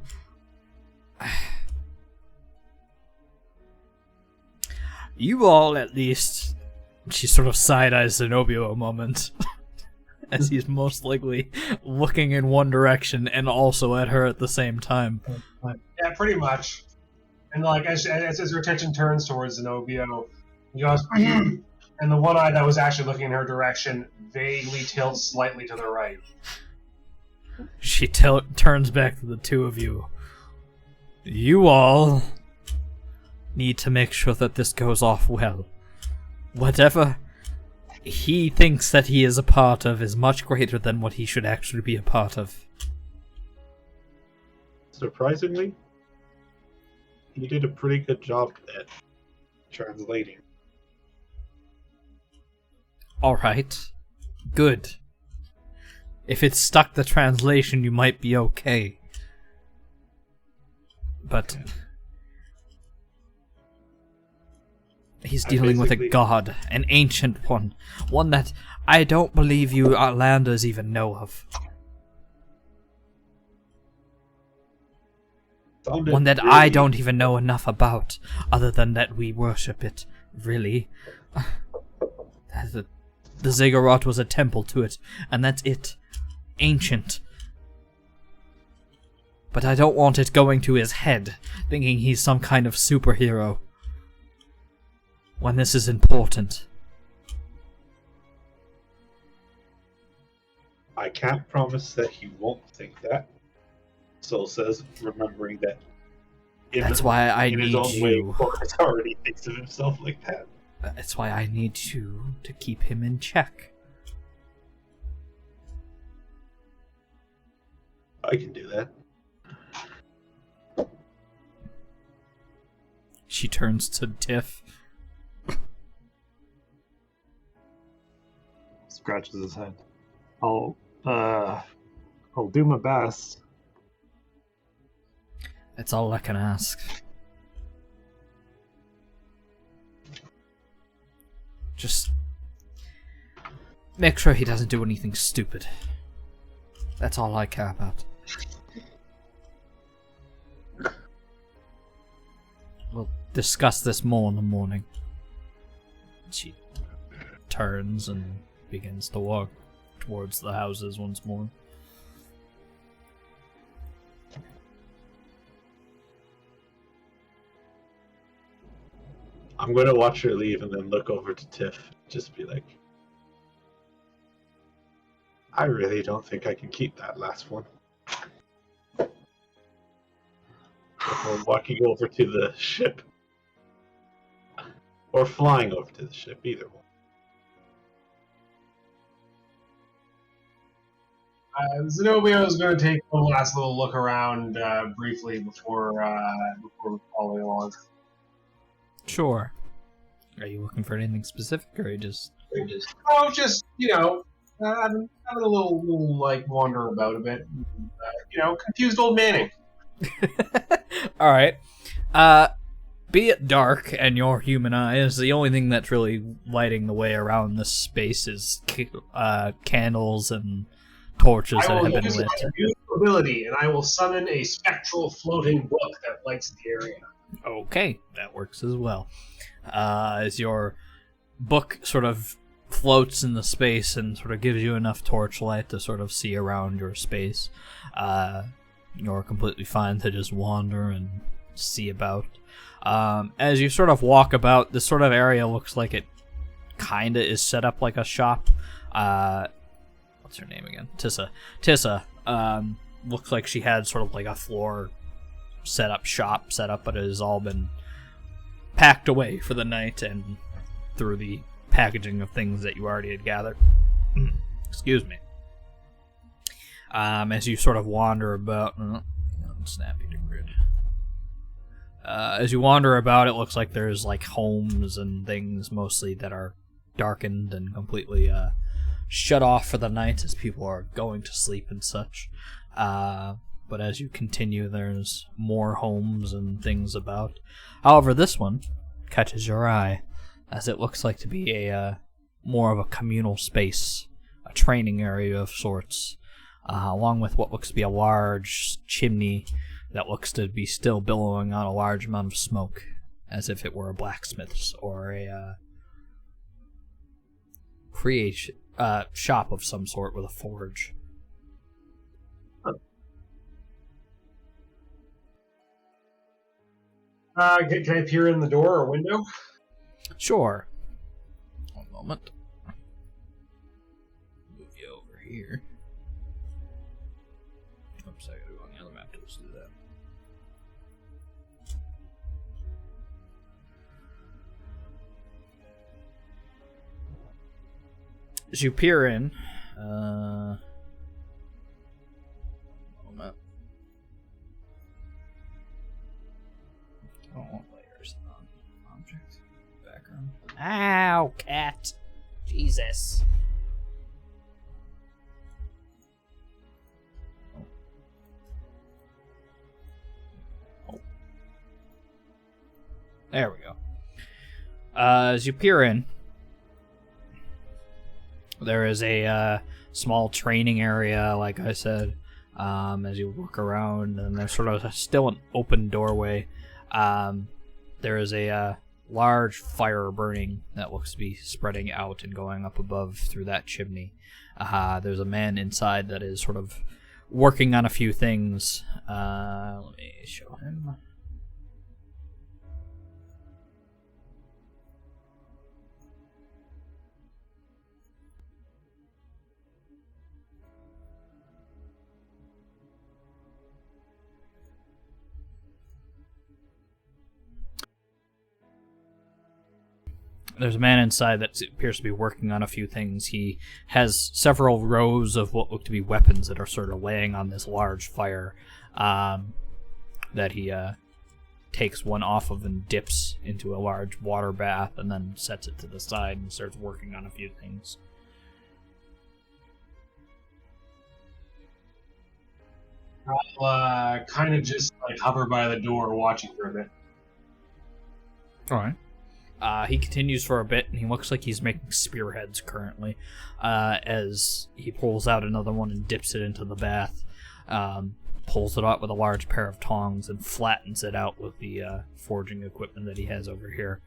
You all, at least... She sort of side-eyes Zenobia a moment. As he's most likely looking in one direction and also at her at the same time. Yeah, pretty much. And as her attention turns towards Zenobia, he goes, and the one eye that was actually looking in her direction vaguely tilts slightly to the right. She turns back to the two of you. You all need to make sure that this goes off well. Whatever he thinks that he is a part of is much greater than what he should actually be a part of. Surprisingly, he did a pretty good job at translating. Alright. Good. If it stuck the translation, you might be okay. But... he's dealing with a god, an ancient one. One that I don't believe you Outlanders even know of. One that I don't even know enough about, other than that we worship it, really. The ziggurat was a temple to it, and that's it. Ancient. But I don't want it going to his head, thinking he's some kind of superhero. When this is important. I can't promise that he won't think that, Soul says, remembering that That's why I in his need own way, you. Corvus already thinks of himself like that. That's why I need you to keep him in check. I can do that. She turns to Tiff. Scratches his head. I'll do my best. That's all I can ask. Just make sure he doesn't do anything stupid. That's all I care about. We'll discuss this more in the morning. She turns and begins to walk towards the houses once more. I'm going to watch her leave and then look over to Tiff. Just be like, I really don't think I can keep that last one. Or walking over to the ship. Or flying over to the ship, either one. Zenobia is going to take one last little look around briefly before following along. Sure. Are you looking for anything specific, or are you just... Oh, just, having a little like wander about a bit. Confused old Manning. Alright. Be it dark and your human eyes, the only thing that's really lighting the way around this space is candles and torches I that will have been use lit. my new ability, and I will summon a spectral floating book that lights the area. Okay, that works as well. As your book sort of floats in the space and sort of gives you enough torchlight to sort of see around your space, you're completely fine to just wander and see about. As you sort of walk about, this sort of area looks like it kinda is set up like a shop. What's her name again? Tissa. Looks like she had sort of like a floor shop set up, but it has all been packed away for the night and through the packaging of things that you already had gathered. Excuse me. As you sort of wander about... Snappy to grid. As you wander about, it looks like there's like homes and things mostly that are darkened and completely shut off for the night as people are going to sleep and such. But as you continue, there's more homes and things about. However, this one catches your eye, as it looks like to be a more of a communal space, a training area of sorts, along with what looks to be a large chimney that looks to be still billowing out a large amount of smoke, as if it were a blacksmith's or a shop of some sort with a forge. Can I peer in the door or window? Sure. One moment. Move you over here. Oops, I gotta go on the other map to do that. As you peer in, moment. I don't want layers on object background. Ow, cat! Jesus. Oh. There we go. As you peer in, there is a small training area, like I said, as you look around, and there's sort of still an open doorway. There is a large fire burning that looks to be spreading out and going up above through that chimney. There's a man inside that is sort of working on a few things. Let me show him. There's a man inside that appears to be working on a few things. He has several rows of what look to be weapons that are sort of laying on this large fire that he takes one off of and dips into a large water bath and then sets it to the side and starts working on a few things. I'll kind of just like hover by the door watching for a bit. All right. He continues for a bit, and he looks like he's making spearheads currently, as he pulls out another one and dips it into the bath, pulls it out with a large pair of tongs, and flattens it out with the forging equipment that he has over here,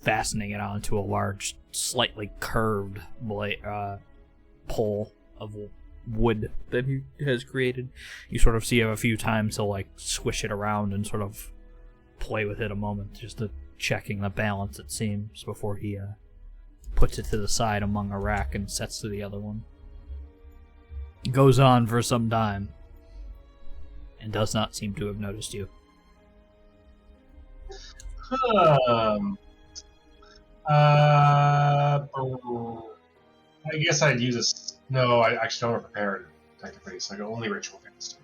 fastening it onto a large, slightly curved pole of wood that he has created. You sort of see him a few times he'll like swish it around and sort of play with it a moment, just to checking the balance, it seems, before he puts it to the side among a rack and sets to the other one. It goes on for some time and does not seem to have noticed you. I guess I'd use a... No, I actually don't have prepared, technically, so I go only ritual fast.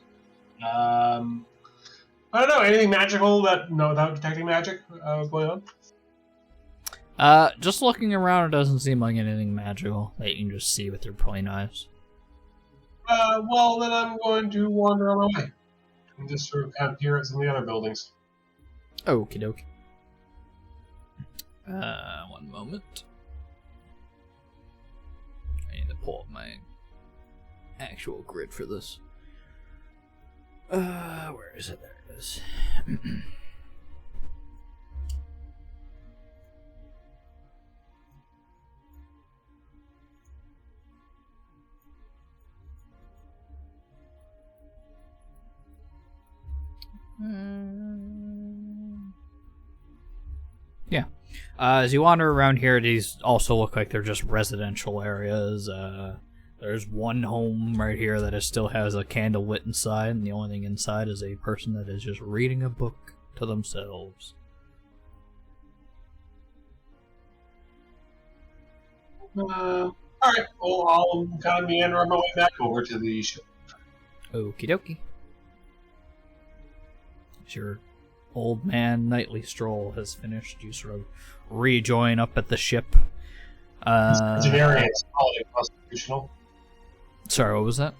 I don't know, anything magical without detecting magic going on? Just looking around, it doesn't seem like anything magical that you can just see with your plain eyes. Well, then I'm going to wander on my way and just sort of kind of peer at some of the other buildings. Okie dokie. One moment. I need to pull up my actual grid for this. Where is it? There it is. Yeah. As you wander around here, these also look like they're just residential areas. There's one home right here that still has a candle lit inside, and the only thing inside is a person that is just reading a book to themselves. Alright, well, I'll kind of meander on my way back over to the ship. Okie dokie. As your old man nightly stroll has finished, you sort of rejoin up at the ship. Septuagenarians call it constitutional. Sorry, what was that?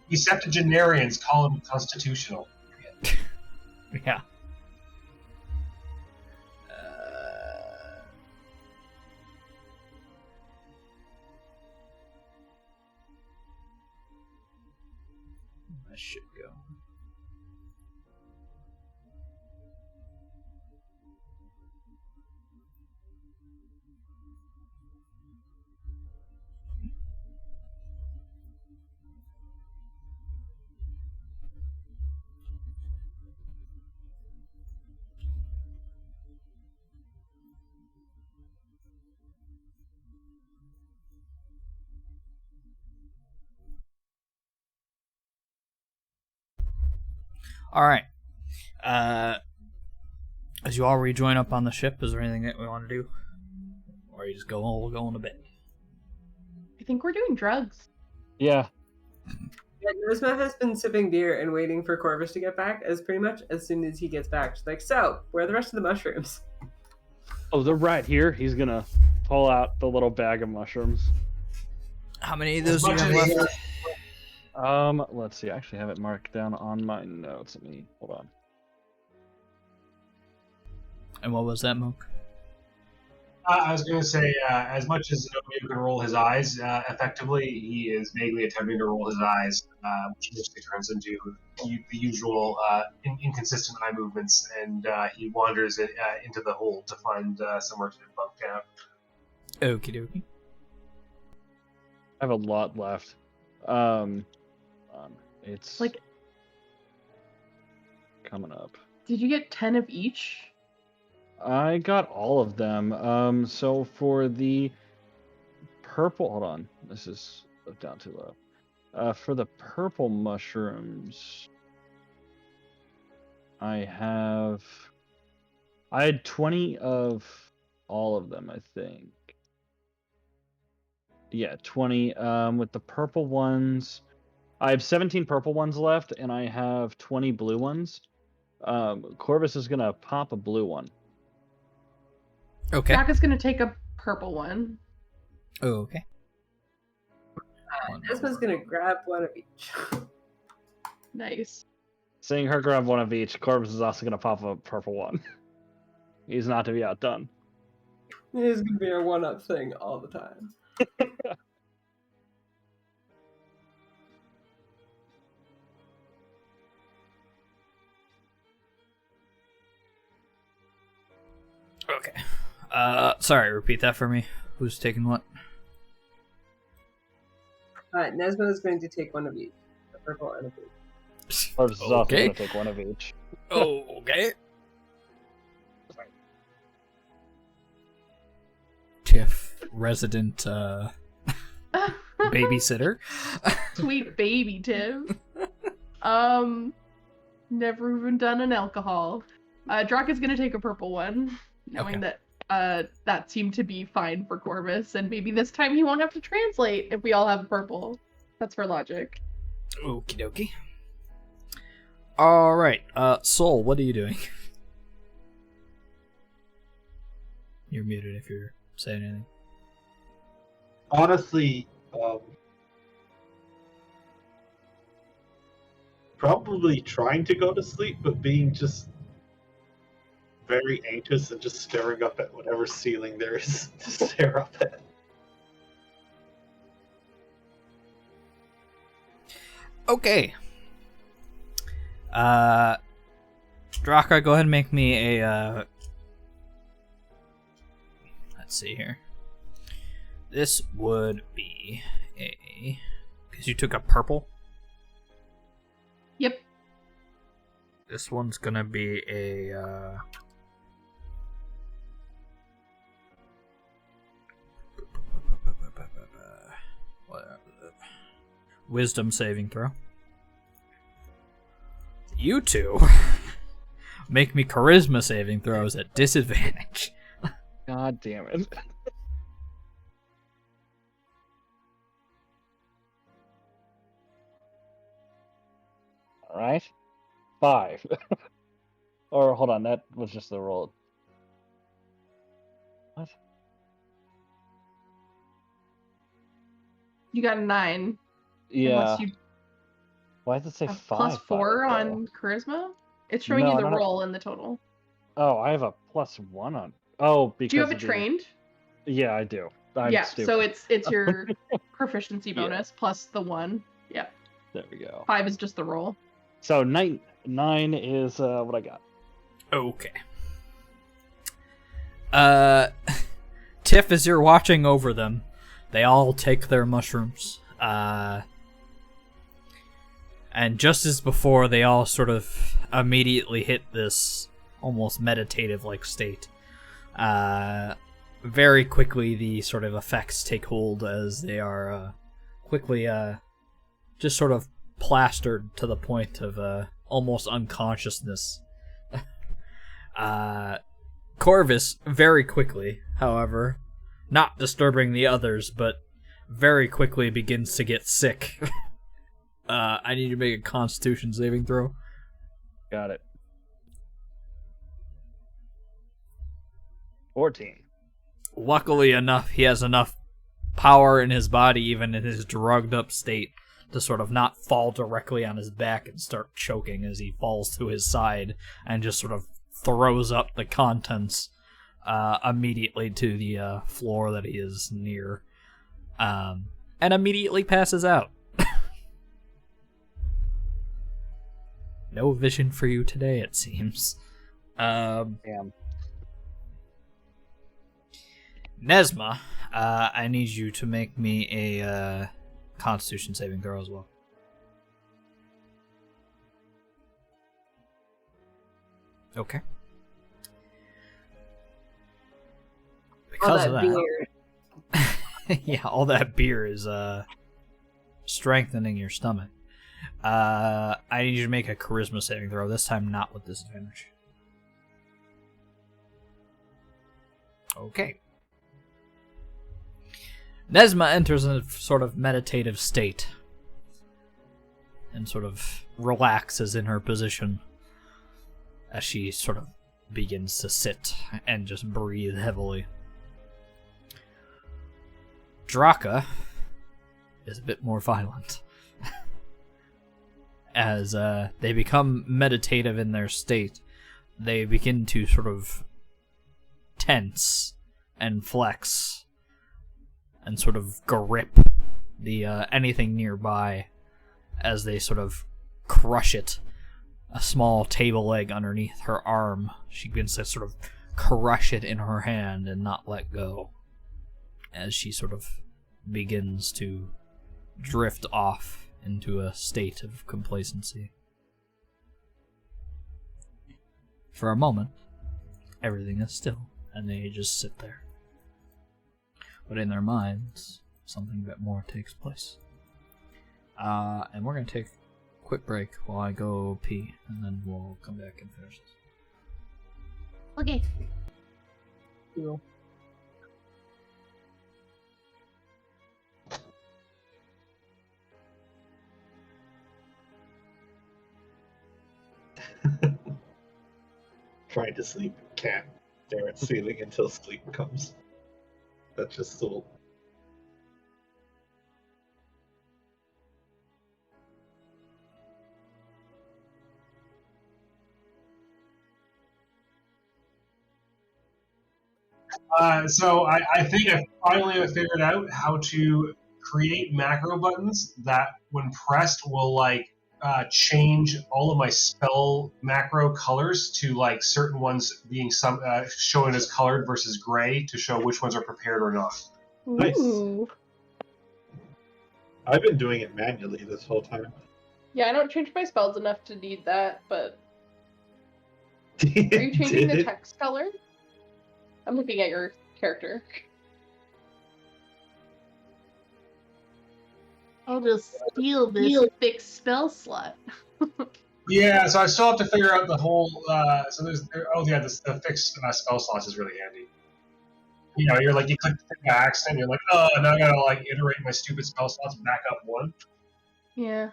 The septuagenarians call it constitutional. Yeah. That should go. All right. As you all rejoin up on the ship, is there anything that we want to do, or you just go in a bit? I think we're doing drugs. Yeah. Yeah, Nosma has been sipping beer and waiting for Corvus to get back as soon as he gets back. She's like, so, where are the rest of the mushrooms? Oh, they're right here. He's gonna pull out the little bag of mushrooms. How many of those do you have left? Let's see. I actually have it marked down on my notes. Let me hold on. And what was that, Mook? I was going to say, as much as Zenobia can roll his eyes effectively, he is vaguely attempting to roll his eyes, which basically turns into the usual inconsistent eye movements, and he wanders into the hold to find somewhere to bunk down. Okie dokie. I have a lot left. It's Like, coming up. did you get 10 of each? I got all of them. So for the purple, hold on, this is down too low. For the purple mushrooms, I had 20 of all of them, I think. Yeah, 20. With the purple ones, I have 17 purple ones left, and I have 20 blue ones. Corvus is gonna pop a blue one. Okay. Doc is gonna take a purple one. Oh, okay. Nesma's gonna grab one of each. Nice. Seeing her grab one of each, Corvus is also gonna pop a purple one. He's not to be outdone. It is gonna be a one-up thing all the time. Okay. Sorry, repeat that for me. Who's taking what? Nesma is going to take one of each, a purple and a blue. Corvus is also Okay. gonna take one of each. Okay. Tiff, resident babysitter. Sweet baby Tim. Never even done an alcohol. Drock is gonna take a purple one, knowing that that seemed to be fine for Corvus, and maybe this time he won't have to translate if we all have purple. That's for logic. Okie dokie. Alright, Soul, what are you doing? You're muted if you're saying anything. Honestly, probably trying to go to sleep, but being just very anxious and just staring up at whatever ceiling there is to stare up at. Okay. Draka, go ahead and make me a, let's see here. This would be a, because you took a purple. Yep. This one's gonna be a, wisdom saving throw. You two make me charisma saving throws at disadvantage. God damn it. Alright. 5. Or hold on, that was just the roll. What? You got a 9. Yeah. Unless you Why does it say have 5? +4 though? on charisma. It's showing No, you I the don't have- roll and the total. Oh, I have a +1 on. Oh, because Do you have it of the- trained? Yeah, I do. I'm yeah. stupid. So it's your proficiency Yeah. bonus plus the 1. Yeah. There we go. 5 is just the roll. So 9 is what I got. Okay. Tiff, as you're watching over them, they all take their mushrooms. And just as before, they all sort of immediately hit this almost meditative-like state. Very quickly, the sort of effects take hold as they are quickly just sort of plastered to the point of almost unconsciousness. Corvus, very quickly, however, not disturbing the others, but very quickly begins to get sick. I need you to make a Constitution saving throw. Got it. 14. Luckily enough, he has enough power in his body, even in his drugged up state, to sort of not fall directly on his back and start choking as he falls to his side and just sort of throws up the contents immediately to the floor that he is near, and immediately passes out. No vision for you today, it seems. Damn. Nesma, I need you to make me a Constitution saving throw as well. Okay. All Because that of that, beer. yeah, all that beer is strengthening your stomach. I need you to make a charisma saving throw. This time, not with disadvantage. Okay. Nesma enters a sort of meditative state and sort of relaxes in her position as she sort of begins to sit and just breathe heavily. Draka is a bit more violent. As they become meditative in their state, they begin to sort of tense and flex and sort of grip the anything nearby as they sort of crush it. A small table leg underneath her arm. She begins to sort of crush it in her hand and not let go as she sort of begins to drift off into a state of complacency. For a moment, everything is still, and they just sit there. But in their minds, something a bit more takes place. And we're going to take a quick break while I go pee, and then we'll come back and finish this. Okay. Cool. Trying to sleep, can't stare at ceiling until sleep comes. That's just so. So I think I finally have figured out how to create macro buttons that, when pressed, will change all of my spell macro colors to like certain ones being shown as colored versus gray to show which ones are prepared or not. Nice. Ooh. I've been doing it manually this whole time. Yeah, I don't change my spells enough to need that, but are you changing the text color? I'm looking at your character. I'll just steal this big spell slot. Yeah, so I still have to figure out the whole. The fixed spell slots is really handy. You know, you click the thing by accident, you're like, oh, now I gotta iterate my stupid spell slots back up one. Yeah.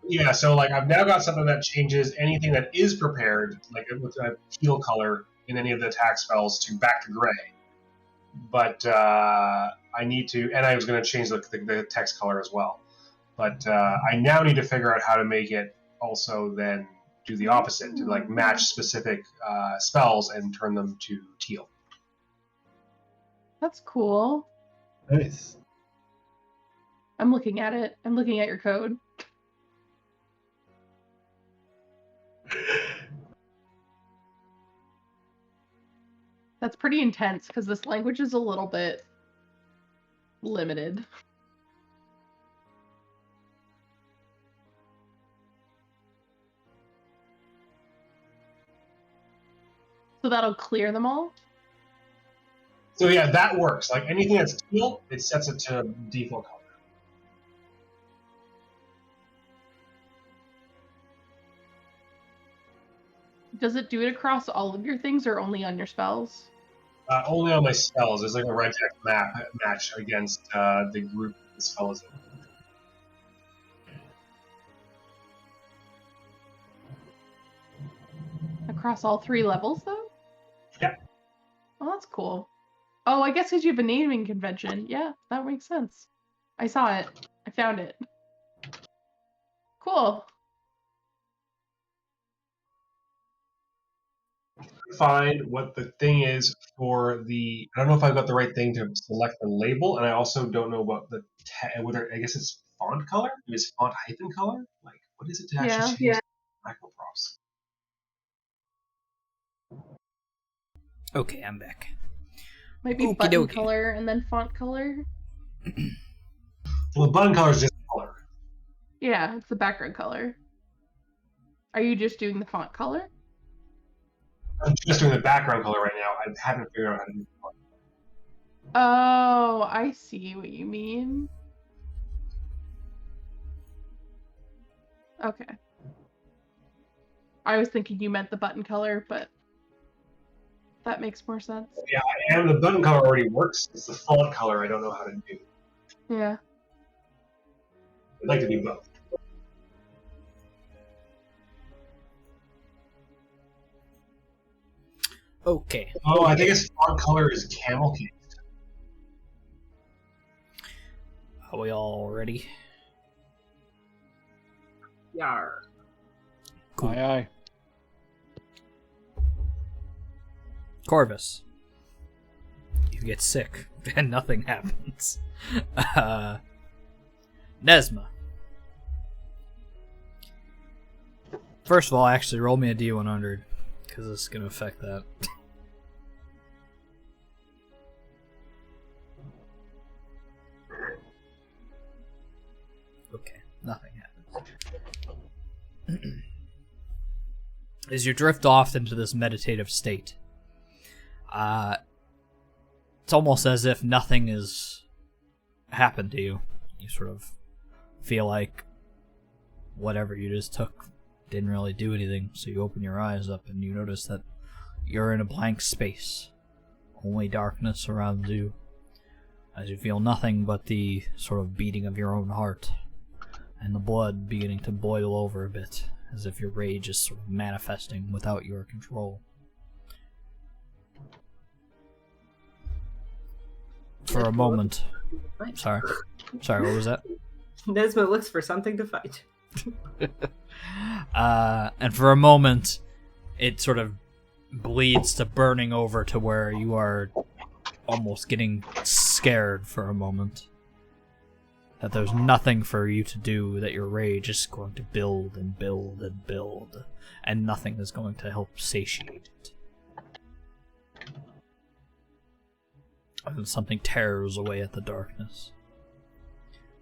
Yeah, so I've now got something that changes anything that is prepared, like with a teal color in any of the attack spells, to back to gray. But I need to, and I was going to change the text color as well. But I now need to figure out how to make it also then do the opposite, to match specific spells and turn them to teal. That's cool. Nice. I'm looking at it. I'm looking at your code. That's pretty intense because this language is a little bit limited. So that'll clear them all? So yeah, that works. Anything that's teal, it sets it to default color. Does it do it across all of your things or only on your spells? Only on my spells. There's a regex match against the group the spell is in. Across all 3 levels, though? Yeah. Well, that's cool. Oh, I guess because you have a naming convention. Yeah, that makes sense. I saw it. I found it. Cool. Find what the thing is for the. I don't know if I've got the right thing to select the label, and I also don't know about whether I guess it's font color. Is font hyphen color? What is it to actually change macro props? Okay, I'm back. Might be Okie button dokie. color and then font color. Well, the button color is just color. Yeah, it's the background color. Are you just doing the font color? I'm just doing the background color right now. I haven't figured out how to do the font. Oh, I see what you mean. Okay. I was thinking you meant the button color, but that makes more sense. And the button color already works. It's the font color I don't know how to do. Yeah. I'd like to do both. Okay. Oh, I think its font color is camel cake. Are we all ready? Yar. Cool. Aye, aye. Corvus. You get sick, and nothing happens. Nesma. First of all, actually, roll me a D100, because this is going to affect that. Okay, nothing happens. As you drift off into this meditative state, it's almost as if nothing has happened to you. You sort of feel like whatever you just took didn't really do anything, so you open your eyes up and you notice that you're in a blank space. Only darkness around you, as you feel nothing but the sort of beating of your own heart, and the blood beginning to boil over a bit, as if your rage is sort of manifesting without your control. For a moment. Sorry, what was that? Nesma looks for something to fight. And for a moment, it sort of bleeds to burning over to where you are almost getting scared for a moment. That there's nothing for you to do, that your rage is going to build and build and build, and nothing is going to help satiate it. And something tears away at the darkness.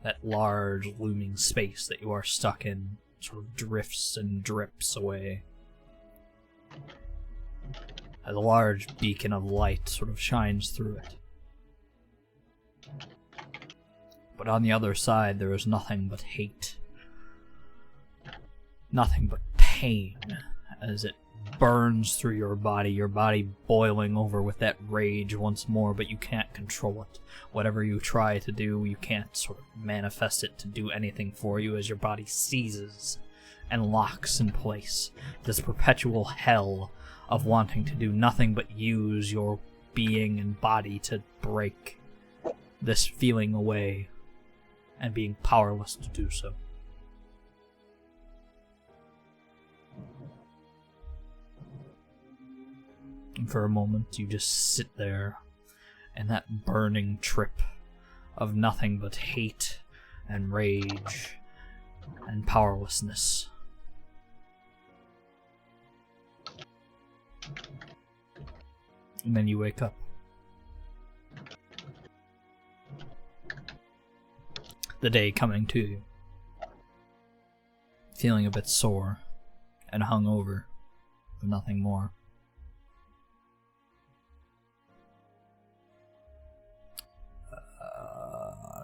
That large, looming space that you are stuck in sort of drifts and drips away. As a large beacon of light sort of shines through it. But on the other side, there is nothing but hate. Nothing but pain, as it burns through your body boiling over with that rage once more, but you can't control it. Whatever you try to do, you can't sort of manifest it to do anything for you, as your body seizes and locks in place. This perpetual hell of wanting to do nothing but use your being and body to break this feeling away, and being powerless to do so. And for a moment, you just sit there in that burning trip of nothing but hate and rage and powerlessness. And then you wake up. The day coming to you. Feeling a bit sore and hungover, but nothing more.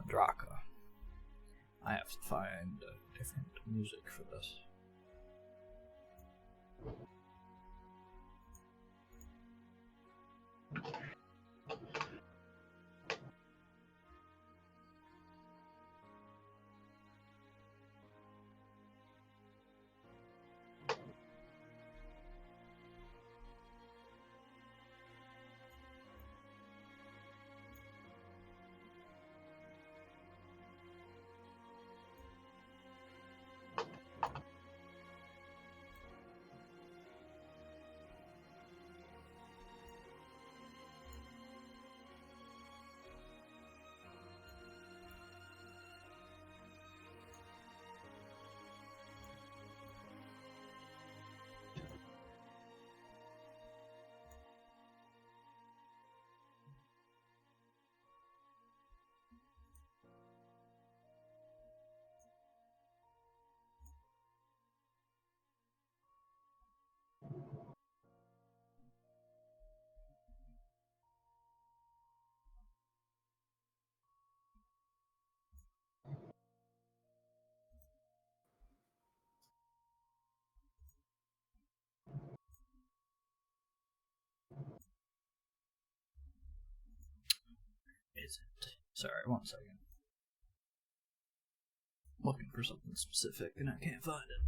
Draka. I have to find different music for this. is it? Sorry, 1 second. Looking for something specific and I can't find it.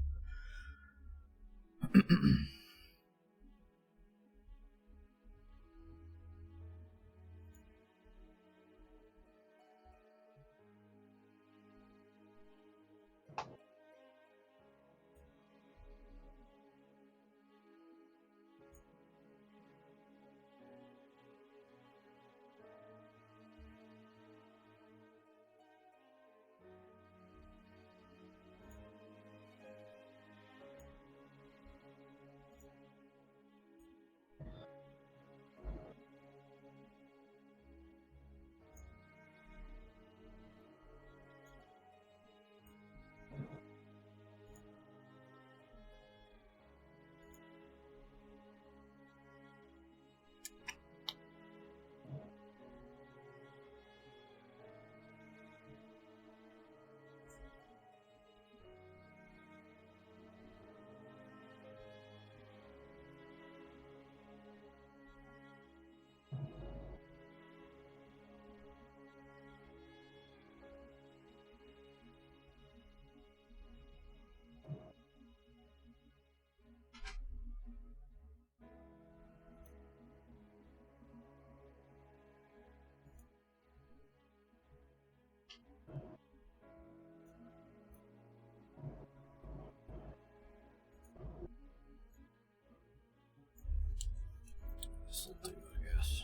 This'll do, I guess.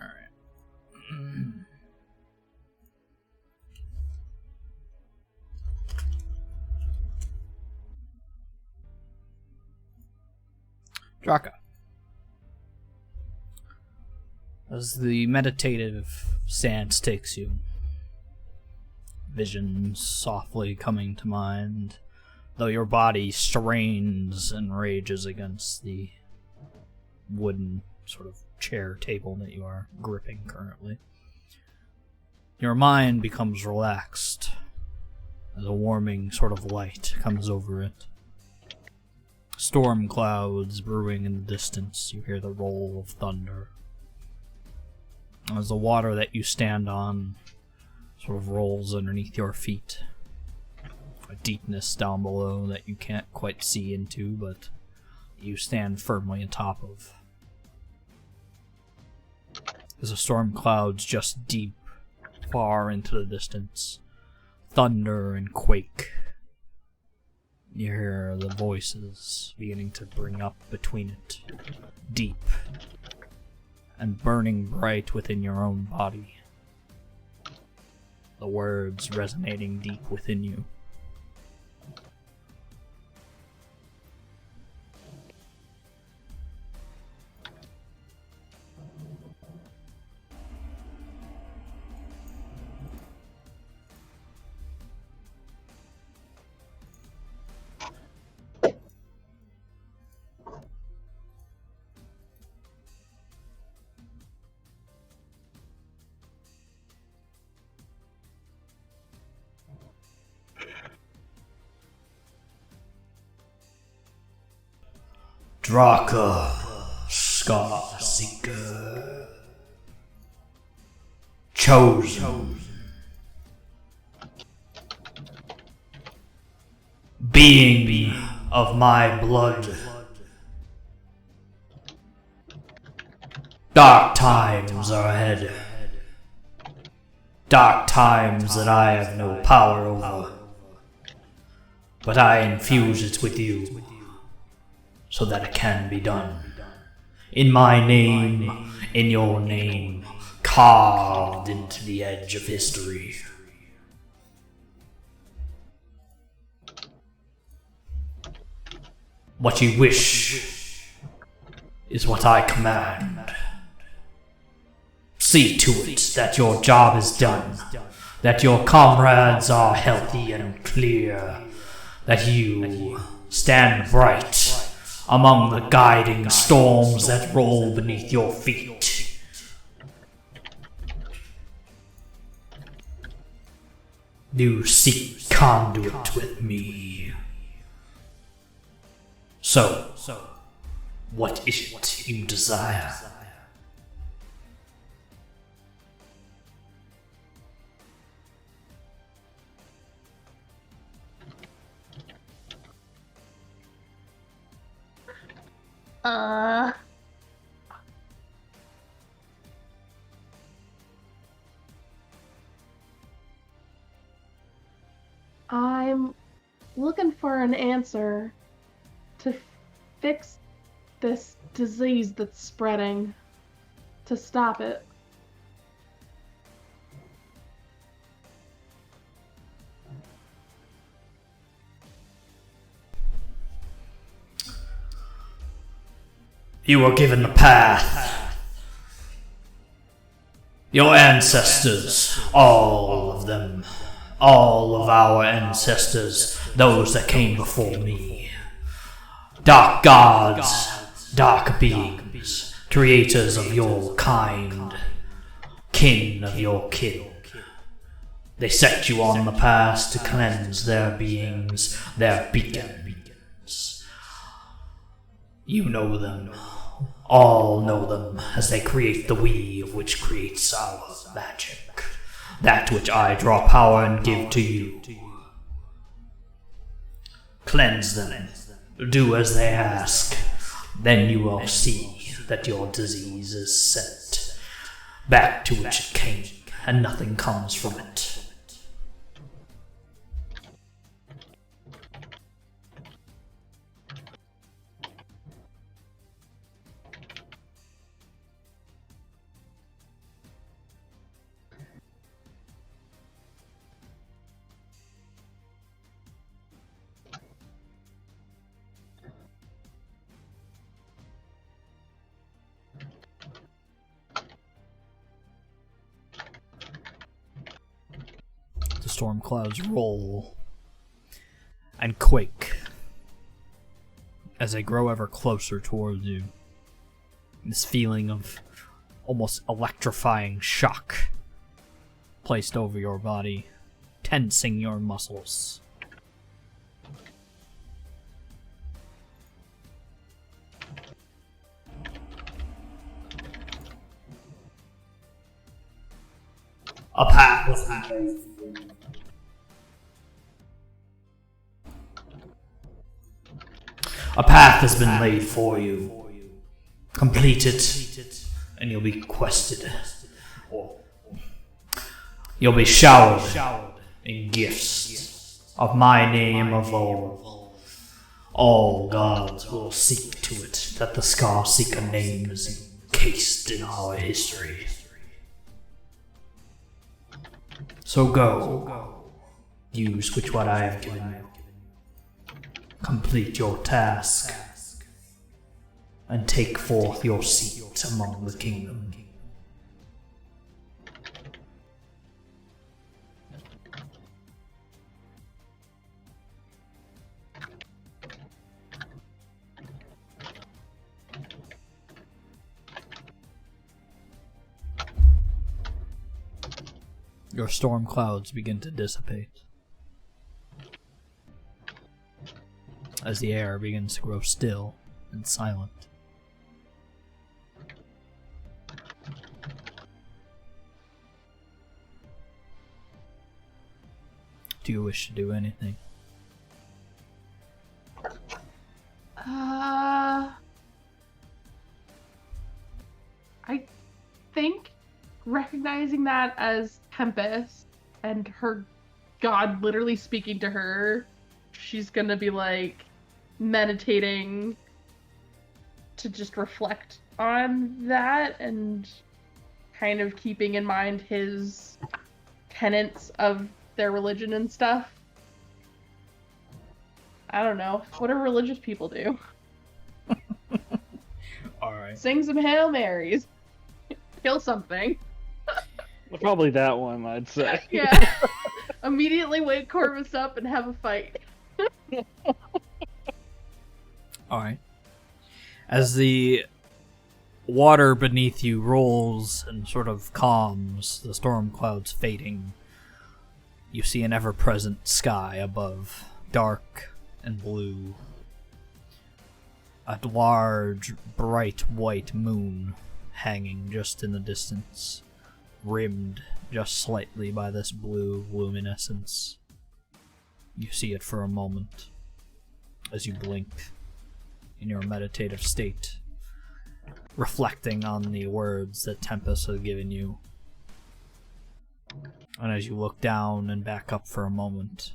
Alright. Draka. As the meditative stance takes you, visions softly coming to mind, though your body strains and rages against the wooden sort of chair table that you are gripping currently. Your mind becomes relaxed as a warming sort of light comes over it. Storm clouds brewing in the distance, you hear the roll of thunder. As the water that you stand on sort of rolls underneath your feet. A deepness down below that you can't quite see into, but you stand firmly on top of. As the storm clouds just deep, far into the distance, thunder and quake. You hear the voices beginning to bring up between it, deep and burning bright within your own body. The words resonating deep within you. Draka, Scar Seeker, chosen, being of my blood. Dark times are ahead. Dark times that I have no power over. But I infuse it with you, so that it can be done. In my name, in your name, carved into the edge of history. What you wish is what I command. See to it that your job is done, that your comrades are healthy and clear, that you stand bright among the guiding storms that roll beneath your feet. You seek conduit with me. So, what is it you desire? Uh. I'm looking for an answer to fix this disease that's spreading, to stop it. You were given the path. Your ancestors, all of them, all of our ancestors, those that came before me. Dark gods, dark beings, creators of your kind, kin of your kin. They set you on the path to cleanse their beings, their beacons. You know them. All know them as they create the weave which creates our magic, that which I draw power and give to you. Cleanse them, do as they ask, then you will see that your disease is sent back to which it came, and nothing comes from it. The storm clouds roll and quake as they grow ever closer towards you. This feeling of almost electrifying shock placed over your body, tensing your muscles. A path. A path has been laid for you. Complete it, and you'll be quested. Or you'll be showered in gifts of my name of old. All gods will seek to it, that the Scar Seeker name is encased in our history. So go, use which what I have given you. Complete your task, and take forth your seat among the kingdom. Your storm clouds begin to dissipate as the air begins to grow still and silent. Do you wish to do anything? I think recognizing that as Tempest and her god literally speaking to her, she's gonna be like meditating to just reflect on that and kind of keeping in mind his tenets of their religion and stuff. I don't know. What do religious people do? Alright. Sing some Hail Marys. Kill something. Probably that one, I'd say. Yeah. Immediately wake Corvus up and have a fight. Alright. As the water beneath you rolls and sort of calms, the storm clouds fading, you see an ever-present sky above, dark and blue. A large, bright white moon hanging just in the distance, rimmed just slightly by this blue luminescence. You see it for a moment. As you blink, in your meditative state, reflecting on the words that Tempest has given you. And as you look down and back up for a moment,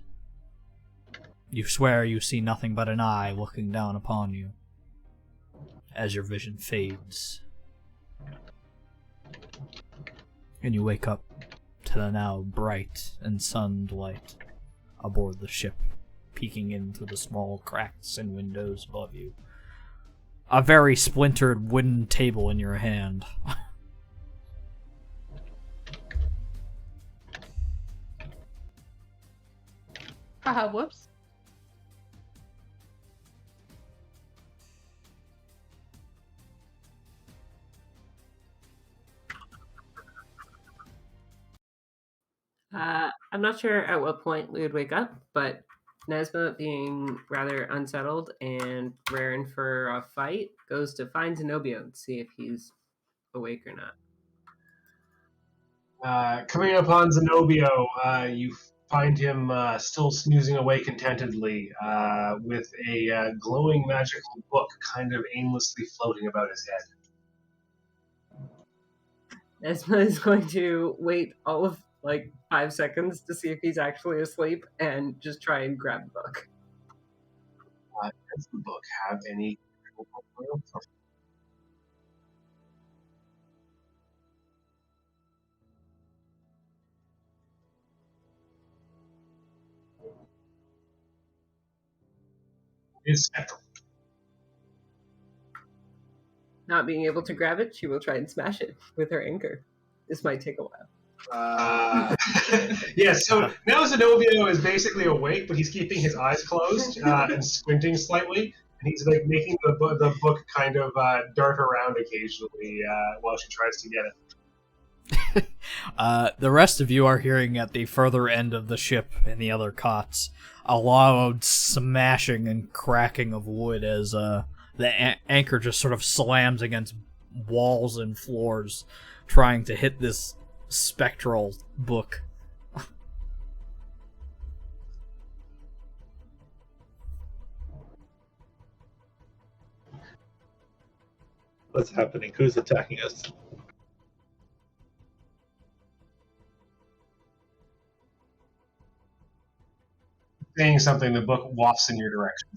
you swear you see nothing but an eye looking down upon you as your vision fades. And you wake up to the now bright and sunned light aboard the ship, peeking into the small cracks and windows above you. A very splintered wooden table in your hand. Haha, whoops. I'm not sure at what point we would wake up, but Nesma, being rather unsettled and raring for a fight, goes to find Zenobio and see if he's awake or not. Coming upon Zenobio, you find him still snoozing away contentedly with a glowing magical book kind of aimlessly floating about his head. Nesma is going to wait all of 5 seconds to see if he's actually asleep and just try and grab the book. Does the book have any? Is settled. Not being able to grab it, she will try and smash it with her anchor. This might take a while. Yeah, so now Zenobio is basically awake, but he's keeping his eyes closed and squinting slightly, and he's making the book kind of dart around occasionally while she tries to get it. The rest of you are hearing at the further end of the ship in the other cots a loud smashing and cracking of wood as the anchor just sort of slams against walls and floors, trying to hit this spectral book. What's happening? Who's attacking us? Saying something, the book wafts in your direction.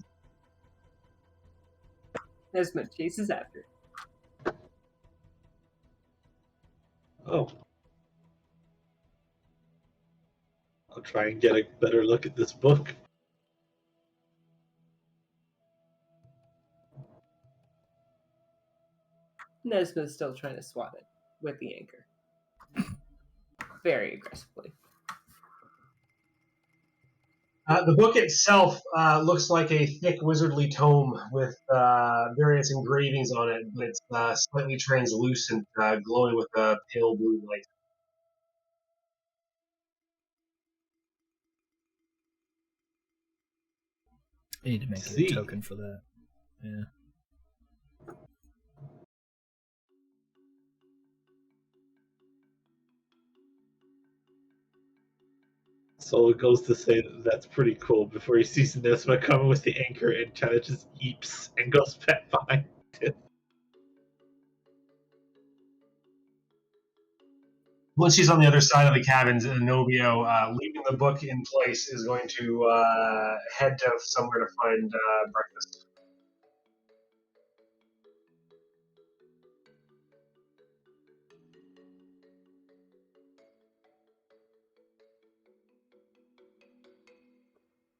Nesma chases after. Oh. I'll try and get a better look at this book. Nesma's still trying to swat it with the anchor. Very aggressively. The book itself looks like a thick wizardly tome with various engravings on it, but it's slightly translucent, glowing with a pale blue light. I need to make a token for that. Yeah. So it goes to say that that's pretty cool before he sees Nesma coming with the anchor and kind of just eeps and goes back behind it. Once she's on the other side of the cabin, Zenobio, leaving the book in place, is going to head to somewhere to find breakfast.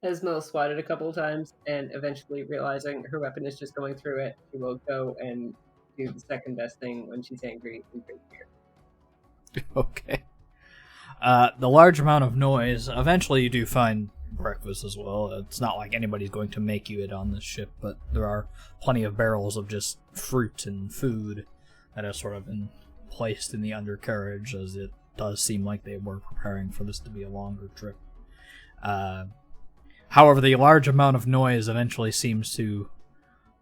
Nesma will swat it a couple of times, and eventually realizing her weapon is just going through it, she will go and do the second best thing when she's angry and drink beer. Okay. The large amount of noise, eventually you do find breakfast as well. It's not like anybody's going to make you it on this ship, but there are plenty of barrels of just fruit and food that have sort of been placed in the undercarriage, as it does seem like they were preparing for this to be a longer trip. However, the large amount of noise eventually seems to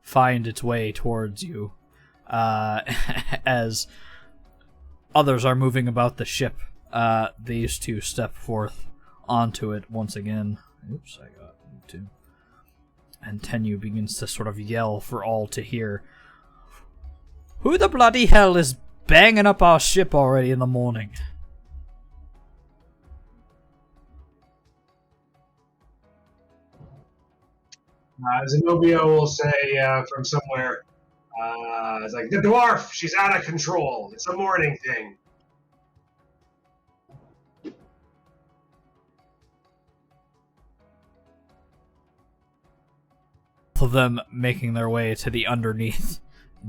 find its way towards you, as others are moving about the ship. These two step forth onto it once again. Oops, I got two. And Tenyu begins to sort of yell for all to hear. Who the bloody hell is banging up our ship already in the morning? Zenobia will say from somewhere, it's like, the dwarf, she's out of control. It's a morning thing. Of them making their way to the underneath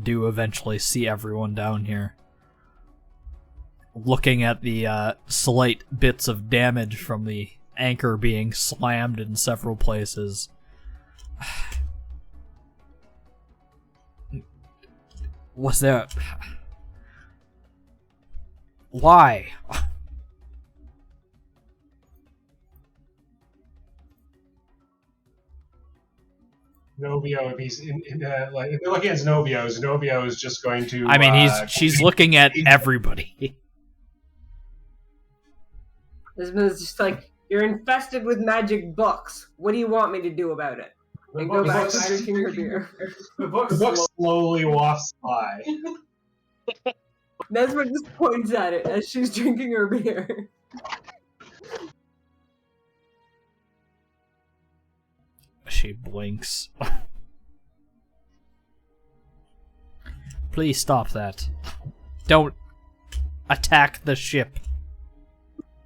do eventually see everyone down here. Looking at the slight bits of damage from the anchor being slammed in several places. Was there... Why? Zenobia, if he's like, if you're looking at Zenobia, Zenobia is just going to. I mean, she's looking at everybody. Nesbitt's just like, you're infested with magic books. What do you want me to do about it? And go back to drinking her beer. The book slowly wafts by. Nesbitt just points at it as she's drinking her beer. She blinks. Please stop that. Don't attack the ship.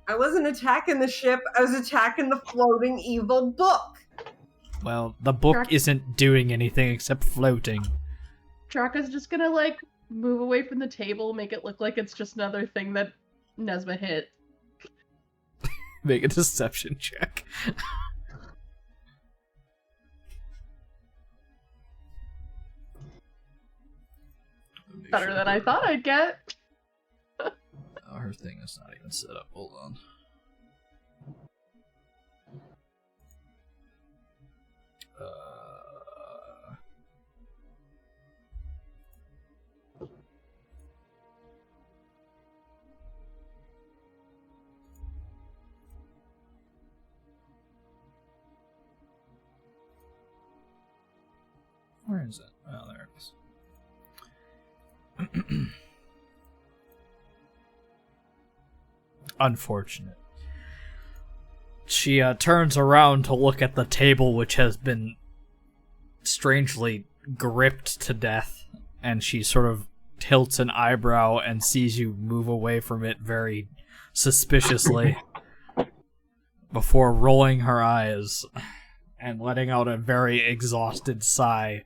I wasn't attacking the ship, I was attacking the floating evil book. Well, the book isn't doing anything except floating. Draka's just gonna, like, move away from the table, make it look like it's just another thing that Nesma hit. Make a deception check. Better than I thought I'd get. Oh, her thing is not even set up. Hold on. Where is it? Oh, there it is. Unfortunate. She turns around to look at the table, which has been strangely gripped to death, and she sort of tilts an eyebrow and sees you move away from it very suspiciously before rolling her eyes and letting out a very exhausted sigh.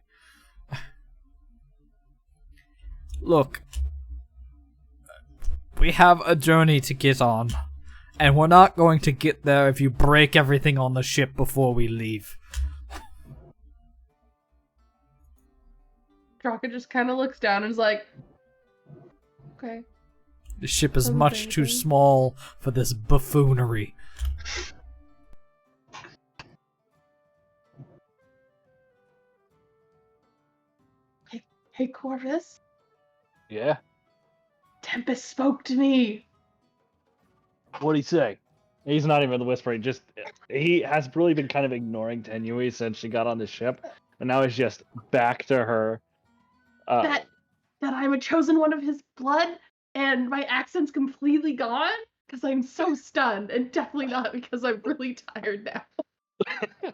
Look, we have a journey to get on, and we're not going to get there if you break everything on the ship before we leave. Draka just kind of looks down and is like, okay. The ship is Doesn't much say too anything. small for this buffoonery. Hey, Corvus, Yeah. Tempest spoke to me. What'd he say? He's not even whispering. Just he has really been kind of ignoring Tenui since she got on the ship, and now he's just back to her. That I'm a chosen one of his blood, and my accent's completely gone because I'm so stunned, and definitely not because I'm really tired now.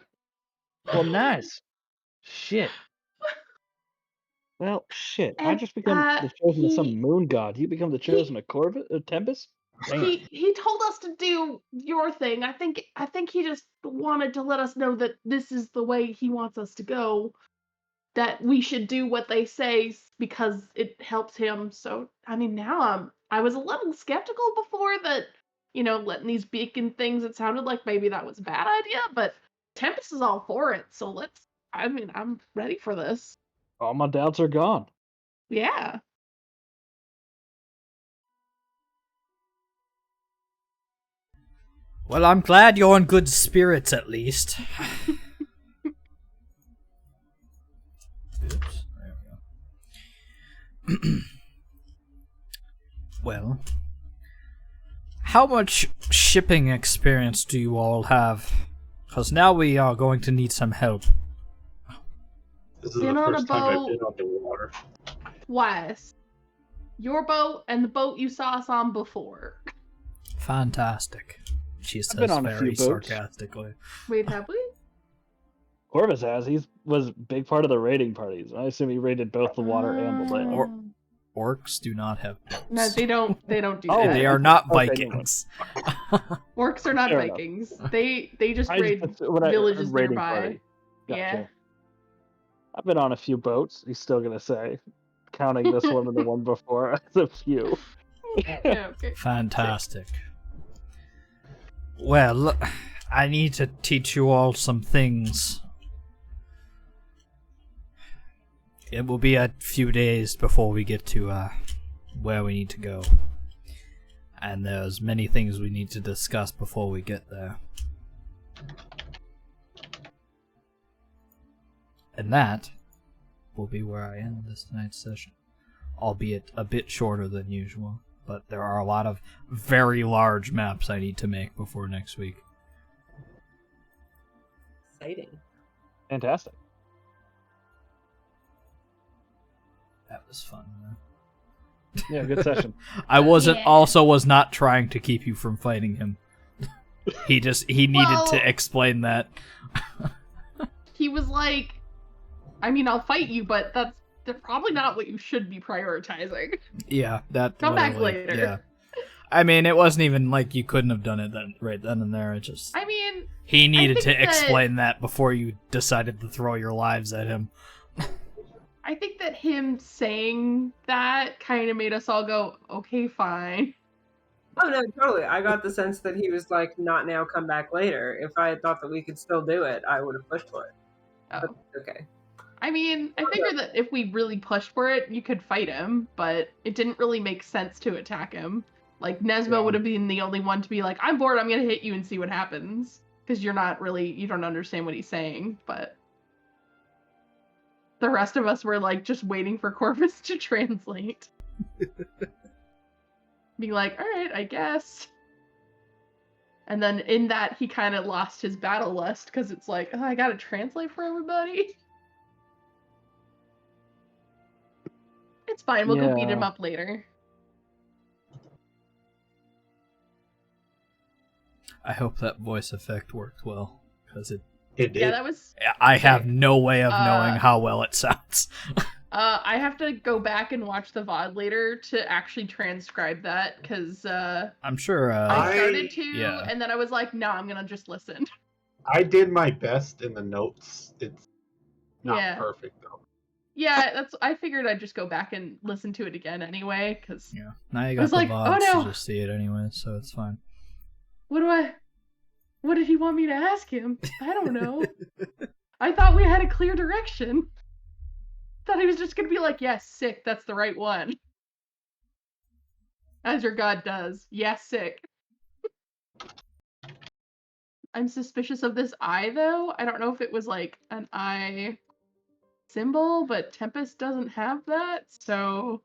Well, nice. Shit. Well, shit. I And, just become the chosen of some he- moon god. You become the chosen of Corvus, Tempest. Damn. He told us to do your thing. I think he just wanted to let us know that this is the way he wants us to go. That we should do what they say because it helps him. So I mean, now I was a little skeptical before that, letting these beacon things. It sounded like maybe that was a bad idea, but Tempest is all for it. So I'm ready for this. All my doubts are gone. Yeah. Well, I'm glad you're in good spirits, at least. Oops, there we go. Well, how much shipping experience do you all have? Because now we are going to need some help. This is Been the on a first time I've boat. been on the water. Wes, your boat and the boat you saw us on before. Fantastic. She I've says been on a very few boats. sarcastically. Wait, have we? Corvus has. He was a big part of the raiding parties. I assume he raided both the water and the land. Or- Orcs do not have boats. No, they don't. They don't do Oh, that. They are not Okay, Vikings. Orcs are not Fair enough. Vikings. They just I raid just- when I heard villages raiding nearby. party. Gotcha. Yeah. I've been on a few boats. He's still gonna say, counting this one and the one before as a few. Yeah, okay. Fantastic. Well, I need to teach you all some things. It will be a few days before we get to where we need to go. And there's many things we need to discuss before we get there. And that will be where I end this night's session. Albeit a bit shorter than usual. But there are a lot of very large maps I need to make before next week. Exciting. Fantastic. That was fun, man. Yeah, good session. I was Yeah. not trying to keep you from fighting him. He needed Well- to explain that. He was like, I mean, I'll fight you, but that's probably not what you should be prioritizing. Yeah, that Come back literally- later. Yeah. I mean, it wasn't even like you couldn't have done it right then and there. It just I mean, he needed think to that- explain that before you decided to throw your lives at him. I think that him saying that kind of made us all go, okay, fine. Oh no, totally. I got the sense that he was like, "Not now, come back later." If I had thought that we could still do it, I would have pushed for it. Oh. But okay. I mean, I figured that if we really pushed for it, you could fight him, but it didn't really make sense to attack him. Like, Nesmo Yeah. would have been the only one to be like, I'm bored, I'm gonna hit you and see what happens. Because you don't understand what he's saying, but... The rest of us were, like, just waiting for Corvus to translate. Being like, alright, I guess. And then in that, he kind of lost his battle lust, because it's like, oh, I gotta translate for everybody? It's fine, we'll go beat him Yeah. up later. I hope that voice effect worked well, because It did. Yeah, that was... I have no way of knowing Uh, how well it sounds. I have to go back and watch the VOD later to actually transcribe that, because I'm sure. I started to, yeah. and then I was like, no, I'm gonna just listen. I did my best in the notes. It's not Yeah. perfect though. Yeah, I figured I'd just go back and listen to it again anyway, because Yeah. Now you I got was the like, VODs oh no. to just see it anyway, so it's fine. What did he want me to ask him? I don't know. I thought we had a clear direction. Thought he was just gonna be like, yes, sick, that's the right one. As your god does. Yes, sick. I'm suspicious of this eye, though. I don't know if it was like an eye symbol, but Tempest doesn't have that, so...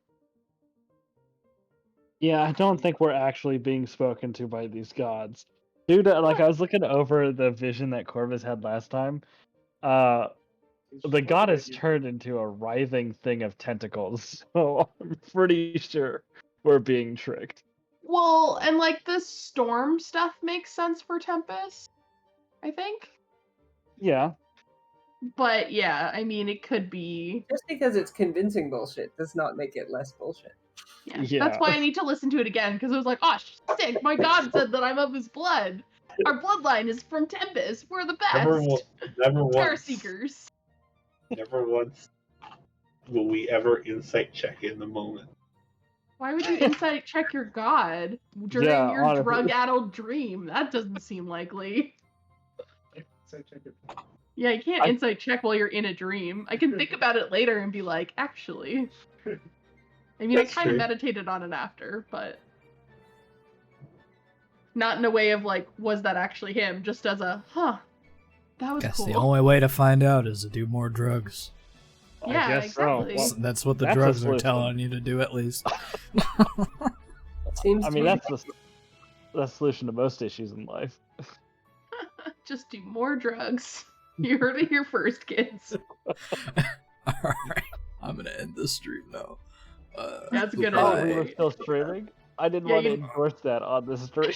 Yeah, I don't think we're actually being spoken to by these gods. Dude, like I was looking over the vision that Corvus had last time. The god has turned into a writhing thing of tentacles, so I'm pretty sure we're being tricked. Well, and like the storm stuff makes sense for Tempest, I think. Yeah. But yeah, I mean, it could be... Just because it's convincing bullshit does not make it less bullshit. Yeah. Yeah. That's why I need to listen to it again, because it was like, oh, sick, my god said that I'm of his blood. Our bloodline is from Tempest. We're the best. Never Star once. Seekers. Never once will we ever insight check in the moment. Why would you insight check your god during Yeah, your honestly. drug-addled dream? That doesn't seem likely. Yeah, you can't I- insight check while you're in a dream. I can think about it later and be like, actually. I mean, That's I kind of true. meditated on it after, but not in a way of like, was that actually him? Just as a, huh, that was Guess cool. the only way to find out is to do more drugs. Yeah, I guess so. exactly. Well, That's what the That's a drugs are solution. telling you to do, at least. Seems I to mean, me that's the solution to most issues in life. Just do more drugs. You heard it here first, kids. the stream now. That's gonna Oh, goodbye. we were still streaming? I didn't Yeah, want to you- endorse that on the stream.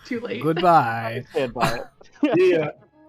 Too late. Goodbye. Stand by it. Yeah.